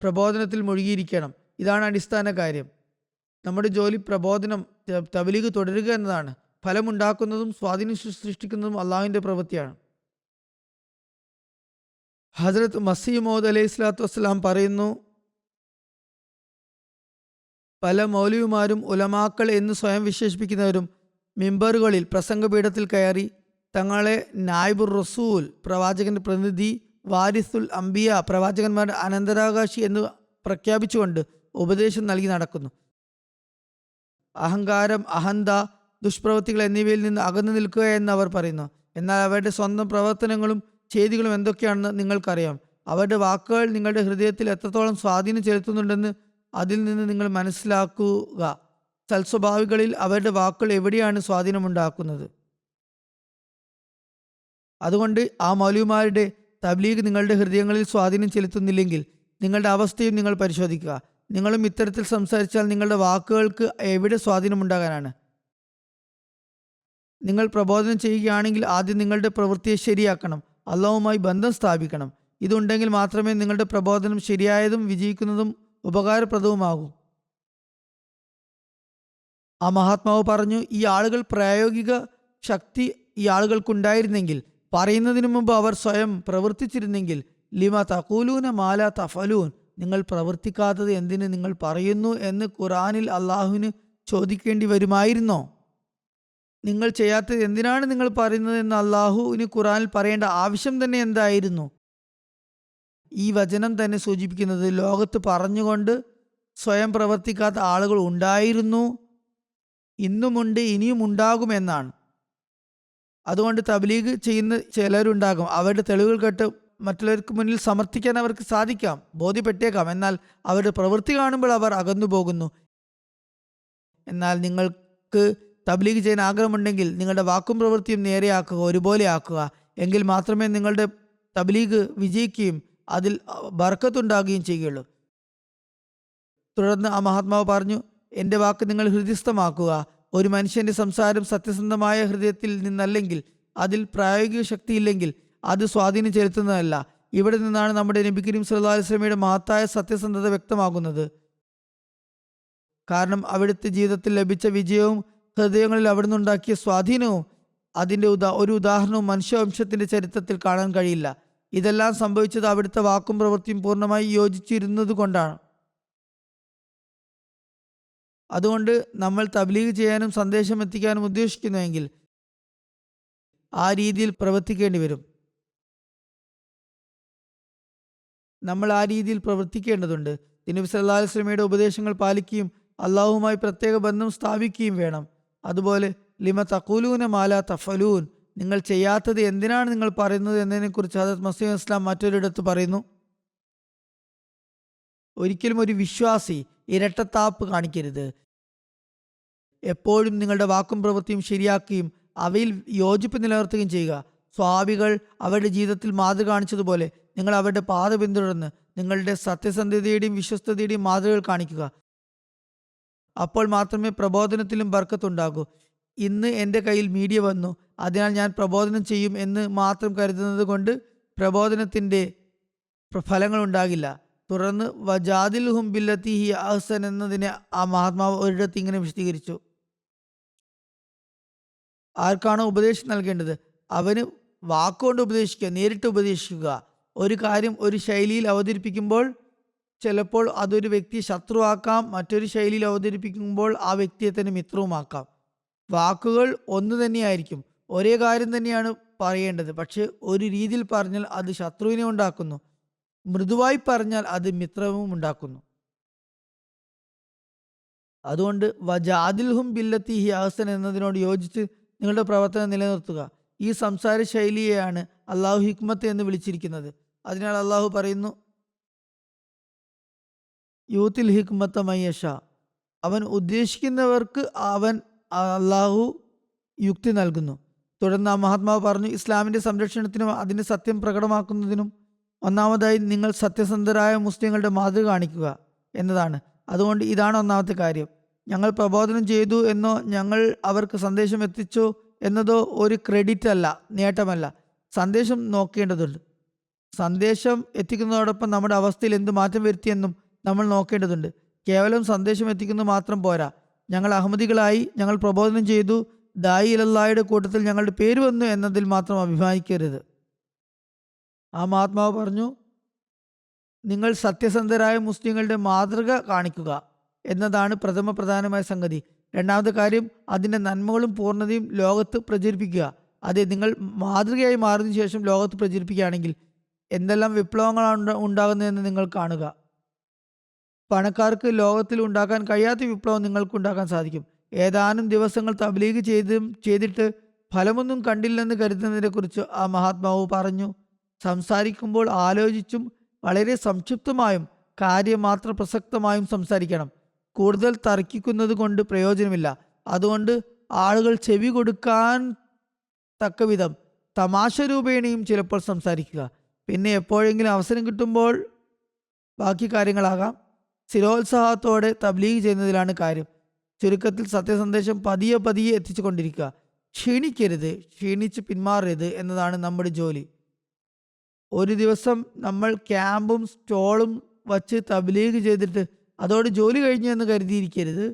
പ്രബോധനത്തിൽ മുഴുകിയിരിക്കണം. ഇതാണ് അടിസ്ഥാന കാര്യം. നമ്മുടെ ജോലി പ്രബോധനം, തബ്ലീഗ് തുടരുക എന്നതാണ്. ഫലമുണ്ടാക്കുന്നതും സ്വാധീനം സൃഷ്ടിക്കുന്നതും അള്ളാഹുവിൻ്റെ പ്രവൃത്തിയാണ്. ഹസ്രത്ത് മസീഹ് മൗഊദ് അലൈഹി സ്വലാത്തു വസ്സലാം പറയുന്നു, പല മൗലവിമാരും ഉലമാക്കൾ എന്ന് സ്വയം വിശേഷിപ്പിക്കുന്നവരും മിമ്പറുകളിൽ പ്രസംഗപീഠത്തിൽ കയറി തങ്ങളെ നായിബുർ റസൂൽ, പ്രവാചകന്റെ പ്രതിനിധി, വാരിസുൽ അംബിയ, പ്രവാചകന്മാരുടെ അനന്തരാവകാശി എന്ന് പ്രഖ്യാപിച്ചുകൊണ്ട് ഉപദേശം നൽകി നടക്കുന്നു. അഹങ്കാരം, അഹന്ത, ദുഷ്പ്രവൃത്തികൾ എന്നിവയിൽ നിന്ന് അകന്നു നിൽക്കുക എന്ന് അവർ പറയുന്നു. എന്നാൽ അവരുടെ സ്വന്തം പ്രവർത്തനങ്ങളും ചെയ്തികളും എന്തൊക്കെയാണെന്ന് നിങ്ങൾക്കറിയാം. അവരുടെ വാക്കുകൾ നിങ്ങളുടെ ഹൃദയത്തിൽ എത്രത്തോളം സ്വാധീനം ചെലുത്തുന്നുണ്ടെന്ന് അതിൽ നിന്ന് നിങ്ങൾ മനസ്സിലാക്കുക. സൽസ്വഭാവികളിൽ അവരുടെ വാക്കുകൾ എവിടെയാണ് സ്വാധീനമുണ്ടാക്കുന്നത്? അതുകൊണ്ട് ആ മൗലവിമാരുടെ തബ്ലീഗ് നിങ്ങളുടെ ഹൃദയങ്ങളിൽ സ്വാധീനം ചെലുത്തുന്നില്ലെങ്കിൽ നിങ്ങളുടെ അവസ്ഥയും നിങ്ങൾ പരിശോധിക്കുക. നിങ്ങളും ഇത്തരത്തിൽ സംസാരിച്ചാൽ നിങ്ങളുടെ വാക്കുകൾക്ക് എവിടെ സ്വാധീനമുണ്ടാകാനാണ്? നിങ്ങൾ പ്രബോധനം ചെയ്യുകയാണെങ്കിൽ ആദ്യം നിങ്ങളുടെ പ്രവൃത്തിയെ ശരിയാക്കണം, അള്ളാഹുമായി ബന്ധം സ്ഥാപിക്കണം. ഇതുണ്ടെങ്കിൽ മാത്രമേ നിങ്ങളുടെ പ്രബോധനം ശരിയായതും വിജയിക്കുന്നതും ഉപകാരപ്രദവുമാകൂ. ആ മഹാത്മാവ് പറഞ്ഞു, ഈ ആളുകൾ പ്രായോഗിക ശക്തി ഈ ആളുകൾക്കുണ്ടായിരുന്നെങ്കിൽ, പറയുന്നതിനു മുമ്പ് അവർ സ്വയം പ്രവർത്തിച്ചിരുന്നെങ്കിൽ, ലിമ തഖൂലൂന മാല തഫലൂൻ, നിങ്ങൾ പ്രവർത്തിക്കാത്തത് എന്തിന് നിങ്ങൾ പറയുന്നു എന്ന് ഖുർആനിൽ അള്ളാഹുവിന് ചോദിക്കേണ്ടി വരുമായിരുന്നോ? നിങ്ങൾ ചെയ്യാത്തത് എന്തിനാണ് നിങ്ങൾ പറയുന്നത് എന്ന് അള്ളാഹുവിന് ഖുർആനിൽ പറയേണ്ട ആവശ്യം തന്നെ എന്തായിരുന്നു? ഈ വചനം തന്നെ സൂചിപ്പിക്കുന്നത് ലോകത്ത് പറഞ്ഞുകൊണ്ട് സ്വയം പ്രവർത്തിക്കാത്ത ആളുകൾ ഉണ്ടായിരുന്നു, ഇന്നുമുണ്ട്, ഇനിയും ഉണ്ടാകുമെന്നാണ്. അതുകൊണ്ട് തബ്ലീഗ് ചെയ്യുന്ന ചിലരുണ്ടാകും. അവരുടെ തെളിവുകൾ കേട്ട് മറ്റുള്ളവർക്ക് മുന്നിൽ സമർത്ഥിക്കാൻ അവർക്ക് സാധിക്കാം, ബോധ്യപ്പെട്ടേക്കാം. എന്നാൽ അവരുടെ പ്രവൃത്തി കാണുമ്പോൾ അവർ അകന്നു പോകുന്നു. എന്നാൽ നിങ്ങൾക്ക് തബ്ലീഗ് ചെയ്യാൻ ആഗ്രഹമുണ്ടെങ്കിൽ നിങ്ങളുടെ വാക്കും പ്രവൃത്തിയും നേരെയാക്കുക, ഒരുപോലെ ആക്കുക. എങ്കിൽ മാത്രമേ നിങ്ങളുടെ തബ്ലീഗ് വിജയിക്കുകയും അതിൽ ബർക്കത്തുണ്ടാകുകയും ചെയ്യുകയുള്ളൂ. തുടർന്ന് ആ മഹാത്മാവ് പറഞ്ഞു, എൻ്റെ വാക്ക് നിങ്ങൾ ഹൃദയസ്ഥമാക്കുക. ഒരു മനുഷ്യൻ്റെ സംസാരം സത്യസന്ധമായ ഹൃദയത്തിൽ നിന്നല്ലെങ്കിൽ, അതിൽ പ്രായോഗിക ശക്തിയില്ലെങ്കിൽ അത് സ്വാധീനം ചെലുത്തുന്നതല്ല. ഇവിടെ നിന്നാണ് നമ്മുടെ നബി കരീം സല്ലല്ലാഹു അലൈഹി വസല്ലമയുടെ മഹത്തായ സത്യസന്ധത വ്യക്തമാകുന്നത്. കാരണം അവിടുത്തെ ജീവിതത്തിൽ ലഭിച്ച വിജയവും ഹൃദയങ്ങളിൽ അവിടുന്ന് ഉണ്ടാക്കിയ സ്വാധീനവും അതിൻ്റെ ഒരു ഉദാഹരണവും മനുഷ്യവംശത്തിൻ്റെ ചരിത്രത്തിൽ കാണാൻ കഴിയില്ല. ഇതെല്ലാം സംഭവിച്ചത് അവിടുത്തെ വാക്കും പ്രവൃത്തിയും പൂർണ്ണമായി യോജിച്ചിരുന്നത് കൊണ്ടാണ്. അതുകൊണ്ട് നമ്മൾ തബ്ലീഗ് ചെയ്യാനും സന്ദേശം എത്തിക്കാനും ഉദ്ദേശിക്കുന്നുവെങ്കിൽ ആ രീതിയിൽ പ്രവർത്തിക്കേണ്ടി വരും. നമ്മൾ ആ രീതിയിൽ പ്രവർത്തിക്കേണ്ടതുണ്ട്. നബി സല്ലല്ലാഹു അലൈഹി വസല്ലമയുടെ ഉപദേശങ്ങൾ പാലിക്കുകയും അള്ളാഹുവുമായി പ്രത്യേക ബന്ധം സ്ഥാപിക്കുകയും വേണം. അതുപോലെ ലിമ തഖൂലൂന മാല തഫലൂൻ, നിങ്ങൾ ചെയ്യാത്തത് എന്തിനാണ് നിങ്ങൾ പറയുന്നത് എന്നതിനെക്കുറിച്ച് ഹദരത്ത് മസീഹ് ഇസ്ലാം മറ്റൊരിടത്ത് പറയുന്നു, ഒരിക്കലും ഒരു വിശ്വാസി ഇരട്ടത്താപ്പ് കാണിക്കരുത്. എപ്പോഴും നിങ്ങളുടെ വാക്കും പ്രവൃത്തിയും ശരിയാക്കുകയും അവയിൽ യോജിപ്പ് നിലനിർത്തുകയും ചെയ്യുക. സ്വാഭികൾ അവരുടെ ജീവിതത്തിൽ മാതൃക കാണിച്ചതുപോലെ നിങ്ങൾ അവരുടെ പാത പിന്തുടർന്ന് നിങ്ങളുടെ സത്യസന്ധതയുടെയും വിശ്വസ്തതയുടെയും മാതൃകകൾ കാണിക്കുക. അപ്പോൾ മാത്രമേ പ്രബോധനത്തിലും ബർക്കത്തുണ്ടാകൂ. ഇന്ന് എൻ്റെ കയ്യിൽ മീഡിയ വന്നു, അതിനാൽ ഞാൻ പ്രബോധനം ചെയ്യും എന്ന് മാത്രം കരുതുന്നത് കൊണ്ട് പ്രബോധനത്തിൻ്റെ ഫലങ്ങൾ ഉണ്ടാകില്ല. തുടർന്ന് വജാദിൽഹും ബില്ലത്തി ഹി അഹ്സൻ എന്നതിനെ ആ മഹാത്മാവ് ഒരിടത്ത് ഇങ്ങനെ വിശദീകരിച്ചു. ആർക്കാണോ ഉപദേശം നൽകേണ്ടത് അവന് വാക്കുകൊണ്ട് ഉപദേശിക്കുക, നേരിട്ട് ഉപദേശിക്കുക. ഒരു കാര്യം ഒരു ശൈലിയിൽ അവതരിപ്പിക്കുമ്പോൾ ചിലപ്പോൾ അതൊരു വ്യക്തിയെ ശത്രുവാക്കാം, മറ്റൊരു ശൈലിയിൽ അവതരിപ്പിക്കുമ്പോൾ ആ വ്യക്തിയെ തന്നെ മിത്രവുമാക്കാം. വാക്കുകൾ ഒന്ന് തന്നെയായിരിക്കും, ഒരേ കാര്യം തന്നെയാണ് പറയേണ്ടത്. പക്ഷെ ഒരു രീതിയിൽ പറഞ്ഞാൽ അത് ശത്രുവിനെ ഉണ്ടാക്കുന്നു, മൃദുവായി പറഞ്ഞാൽ അത് മിത്രവും ഉണ്ടാക്കുന്നു. അതുകൊണ്ട് വജാദിൽഹും ബില്ലത്തി ഹി അഹ്സൻ എന്നതിനോട് യോജിച്ച് നിങ്ങളുടെ പ്രവർത്തനം നിലനിർത്തുക. ഈ സംസാര ശൈലിയെയാണ് അള്ളാഹു ഹിക്മത്ത് എന്ന് വിളിച്ചിരിക്കുന്നത്. അതിനാൽ അള്ളാഹു പറയുന്നു, യൂത്തിൽ ഹിക്മത്ത മയ്യഷ, അവൻ ഉദ്ദേശിക്കുന്നവർക്ക് അവൻ അള്ളാഹു യുക്തി നൽകുന്നു. തുടർന്ന് ആ മഹാത്മാവ് പറഞ്ഞു, ഇസ്ലാമിൻ്റെ സംരക്ഷണത്തിനും അതിൻ്റെ സത്യം പ്രകടമാക്കുന്നതിനും ഒന്നാമതായി നിങ്ങൾ സത്യസന്ധരായ മുസ്ലിങ്ങളുടെ മാതൃക കാണിക്കുക എന്നതാണ്. അതുകൊണ്ട് ഇതാണ് ഒന്നാമത്തെ കാര്യം. ഞങ്ങൾ പ്രബോധനം ചെയ്തു എന്നോ ഞങ്ങൾ അവർക്ക് സന്ദേശം എത്തിച്ചോ എന്നതോ ഒരു ക്രെഡിറ്റ് അല്ല, നേട്ടമല്ല. സന്ദേശം നോക്കേണ്ടതുണ്ട്. സന്ദേശം എത്തിക്കുന്നതോടൊപ്പം നമ്മുടെ അവസ്ഥയിൽ എന്ത് മാറ്റം വരുത്തിയെന്നും നമ്മൾ നോക്കേണ്ടതുണ്ട്. കേവലം സന്ദേശം എത്തിക്കുന്നത് മാത്രം പോരാ. ഞങ്ങൾ അഹമ്മദികളായി ഞങ്ങൾ പ്രബോധനം ചെയ്തു, ദായി ഇലല്ലായുടെ കൂട്ടത്തിൽ ഞങ്ങളുടെ പേര് വന്നു എന്നതിൽ മാത്രം അഭിമാനിക്കരുത്. ആ മഹാത്മാവ് പറഞ്ഞു, നിങ്ങൾ സത്യസന്ധരായ മുസ്ലിങ്ങളുടെ മാതൃക കാണിക്കുക എന്നതാണ് പ്രധാനമായ സംഗതി. രണ്ടാമത്തെ കാര്യം അതിൻ്റെ നന്മകളും പൂർണ്ണതയും ലോകത്ത് പ്രചരിപ്പിക്കുക. അതെ, നിങ്ങൾ മാതൃകയായി മാറിയതിനു ശേഷം ലോകത്ത് പ്രചരിപ്പിക്കുകയാണെങ്കിൽ എന്തെല്ലാം വിപ്ലവങ്ങളാണ് ഉണ്ടാകുന്നതെന്ന് നിങ്ങൾ കാണുക. പണക്കാർക്ക് ലോകത്തിൽ ഉണ്ടാക്കാൻ കഴിയാത്ത വിപ്ലവം നിങ്ങൾക്ക് ഉണ്ടാക്കാൻ സാധിക്കും. ഏതാനും ദിവസങ്ങൾ തബ്ലീഗ് ചെയ്തിട്ട് ഫലമൊന്നും കണ്ടില്ലെന്ന് കരുതുന്നതിനെ കുറിച്ച് ആ മഹാത്മാവ് പറഞ്ഞു. സംസാരിക്കുമ്പോൾ ആലോചിച്ചും വളരെ സംക്ഷിപ്തമായും കാര്യമാത്ര പ്രസക്തമായും സംസാരിക്കണം. കൂടുതൽ തർക്കിക്കുന്നത് കൊണ്ട് പ്രയോജനമില്ല. അതുകൊണ്ട് ആളുകൾ ചെവി കൊടുക്കാൻ തക്കവിധം തമാശ രൂപേണയും ചിലപ്പോൾ സംസാരിക്കുക. പിന്നെ എപ്പോഴെങ്കിലും അവസരം കിട്ടുമ്പോൾ ബാക്കി കാര്യങ്ങളാകാം. സ്ഥിരോത്സാഹത്തോടെ തബ്ലീഗ് ചെയ്യുന്നതിലാണ് കാര്യം. ചുരുക്കത്തിൽ സത്യസന്ദേശം പതിയെ പതിയെ എത്തിച്ചു കൊണ്ടിരിക്കുക. ക്ഷീണിക്കരുത്, ക്ഷീണിച്ച് പിന്മാറരുത് എന്നതാണ് നമ്മുടെ ജോലി. ഒരു ദിവസം നമ്മൾ ക്യാമ്പും സ്റ്റോളും വച്ച് തബ്ലീഗ് ചെയ്തിട്ട് അതോടെ ജോലി കഴിഞ്ഞു എന്ന് കരുതിയിരിക്കരുത്.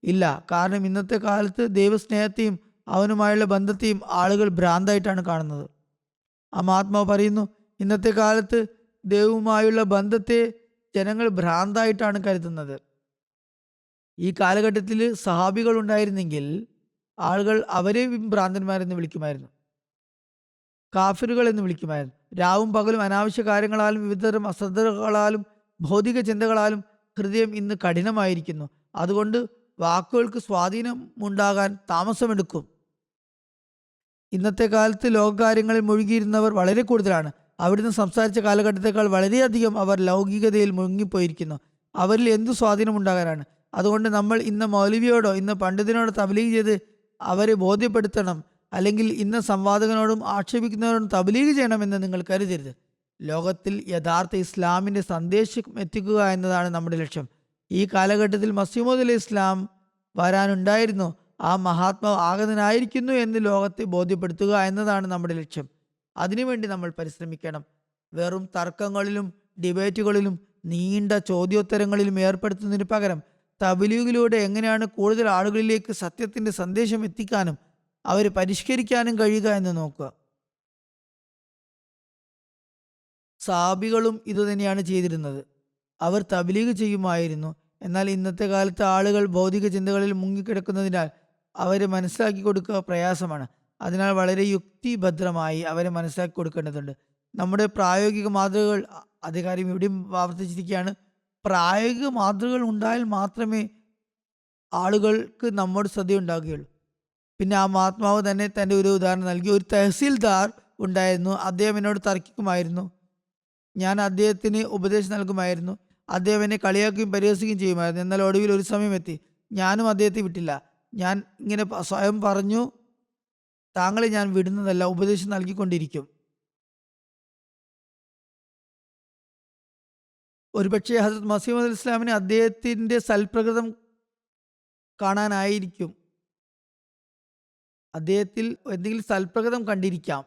ഇല്ല, കാരണം ഇന്നത്തെ കാലത്ത് ദൈവസ്നേഹത്തെയും അവനുമായുള്ള ബന്ധത്തെയും ആളുകൾ ഭ്രാന്തായിട്ടാണ് കാണുന്നത്. ആ മഹാത്മാവ് പറയുന്നു, ഇന്നത്തെ കാലത്ത് ദൈവവുമായുള്ള ബന്ധത്തെ ജനങ്ങൾ ഭ്രാന്തായിട്ടാണ് കരുതുന്നത്. ഈ കാലഘട്ടത്തിൽ സഹാബികൾ ഉണ്ടായിരുന്നെങ്കിൽ ആളുകൾ അവരെ ഭ്രാന്തന്മാരെന്ന് വിളിക്കുമായിരുന്നു, കാഫിറുകൾ എന്ന് വിളിക്കുമായിരുന്നു. രാവും പകലും അനാവശ്യ കാര്യങ്ങളാലും വിവിധതരം അശ്രദ്ധകളാലും ഭൗതിക ചിന്തകളാലും ഹൃദയം ഇന്ന് കഠിനമായിരിക്കുന്നു. അതുകൊണ്ട് വാക്കുകൾക്ക് സ്വാധീനം ഉണ്ടാകാൻ താമസമെടുക്കും. ഇന്നത്തെ കാലത്ത് ലോകകാര്യങ്ങളിൽ മുഴുകിയിരുന്നവർ വളരെ കൂടുതലാണ്. അവിടുന്ന് സംസാരിച്ച കാലഘട്ടത്തേക്കാൾ വളരെയധികം അവർ ലൗകികതയിൽ മുങ്ങിപ്പോയിരിക്കുന്നു. അവരിൽ എന്തു സ്വാധീനം ഉണ്ടാകാനാണ്? അതുകൊണ്ട് നമ്മൾ ഇന്ന് മൗലവിയോടോ ഇന്ന് പണ്ഡിതനോടോ തബ്ലീഗ് ചെയ്ത് അവരെ ബോധ്യപ്പെടുത്തണം, അല്ലെങ്കിൽ ഇന്ന് സംവാദകനോടും ആക്ഷേപിക്കുന്നവരോടും തബ്ലീഗ് ചെയ്യണമെന്ന് നിങ്ങൾ കരുതരുത്. ലോകത്തിൽ യഥാർത്ഥ ഇസ്ലാമിൻ്റെ സന്ദേശം എത്തിക്കുക എന്നതാണ് നമ്മുടെ ലക്ഷ്യം. ഈ കാലഘട്ടത്തിൽ മസീഹ് അലൈഹി ഇസ്ലാം വരാനുണ്ടായിരുന്നു, ആ മഹാത്മാവ് ആഗതനായിരിക്കുന്നു എന്ന് ലോകത്തെ ബോധ്യപ്പെടുത്തുക എന്നതാണ് നമ്മുടെ ലക്ഷ്യം. അതിനുവേണ്ടി നമ്മൾ പരിശ്രമിക്കണം. വെറും തർക്കങ്ങളിലും ഡിബേറ്റുകളിലും നീണ്ട ചോദ്യോത്തരങ്ങളിലും ഏർപ്പെടുത്തുന്നതിന് പകരം തബ്ലീഗിലൂടെ എങ്ങനെയാണ് കൂടുതൽ ആളുകളിലേക്ക് സത്യത്തിൻ്റെ സന്ദേശം എത്തിക്കാനും അവരെ പരിഷ്കരിക്കാനും കഴിയുക എന്ന് നോക്കുക. സഹാബികളും ഇതുതന്നെയാണ് ചെയ്തിരുന്നത്. അവർ തബ്ലീഗ് ചെയ്യുമായിരുന്നു. എന്നാൽ ഇന്നത്തെ കാലത്ത് ആളുകൾ ഭൗതിക ചിന്തകളിൽ മുങ്ങിക്കിടക്കുന്നതിനാൽ അവരെ മനസ്സിലാക്കി കൊടുക്കുക പ്രയാസമാണ്. അതിനാൽ വളരെ യുക്തിഭദ്രമായി അവരെ മനസ്സിലാക്കി കൊടുക്കേണ്ടതുണ്ട്. നമ്മുടെ പ്രായോഗിക മാതൃകകൾ, അധികാരം ഇവിടെയും ആവർത്തിച്ചിരിക്കുകയാണ്, പ്രായോഗിക മാതൃകകൾ ഉണ്ടായാൽ മാത്രമേ ആളുകൾക്ക് നമ്മോട് ശ്രദ്ധയുണ്ടാകുകയുള്ളൂ. പിന്നെ ആ മഹാത്മാവ് തന്നെ തൻ്റെ ഒരു ഉദാഹരണം നൽകി. ഒരു തഹസീൽദാർ ഉണ്ടായിരുന്നു. അദ്ദേഹം എന്നോട് തർക്കിക്കുമായിരുന്നു. ഞാൻ അദ്ദേഹത്തിന് ഉപദേശം നൽകുമായിരുന്നു. അദ്ദേഹം എന്നെ കളിയാക്കുകയും പരിഹസിക്കുകയും ചെയ്യുമായിരുന്നു. എന്നാൽ ഒടുവിൽ ഒരു സമയം എത്തി, ഞാനും അദ്ദേഹത്തെ വിട്ടില്ല. ഞാൻ ഇങ്ങനെ സ്വയം പറഞ്ഞു, താങ്കളെ ഞാൻ വിടുന്നതല്ല, ഉപദേശം നൽകിക്കൊണ്ടിരിക്കും. ഒരുപക്ഷെ ഹസ്രത്ത് മസീഹ് അലൈഹി ഇസ്ലാമിന് അദ്ദേഹത്തിൻ്റെ സൽപ്രകൃതം കാണാനായിരിക്കും, അദ്ദേഹത്തിൽ എന്തെങ്കിലും സൽപ്രകൃതം കണ്ടിരിക്കാം.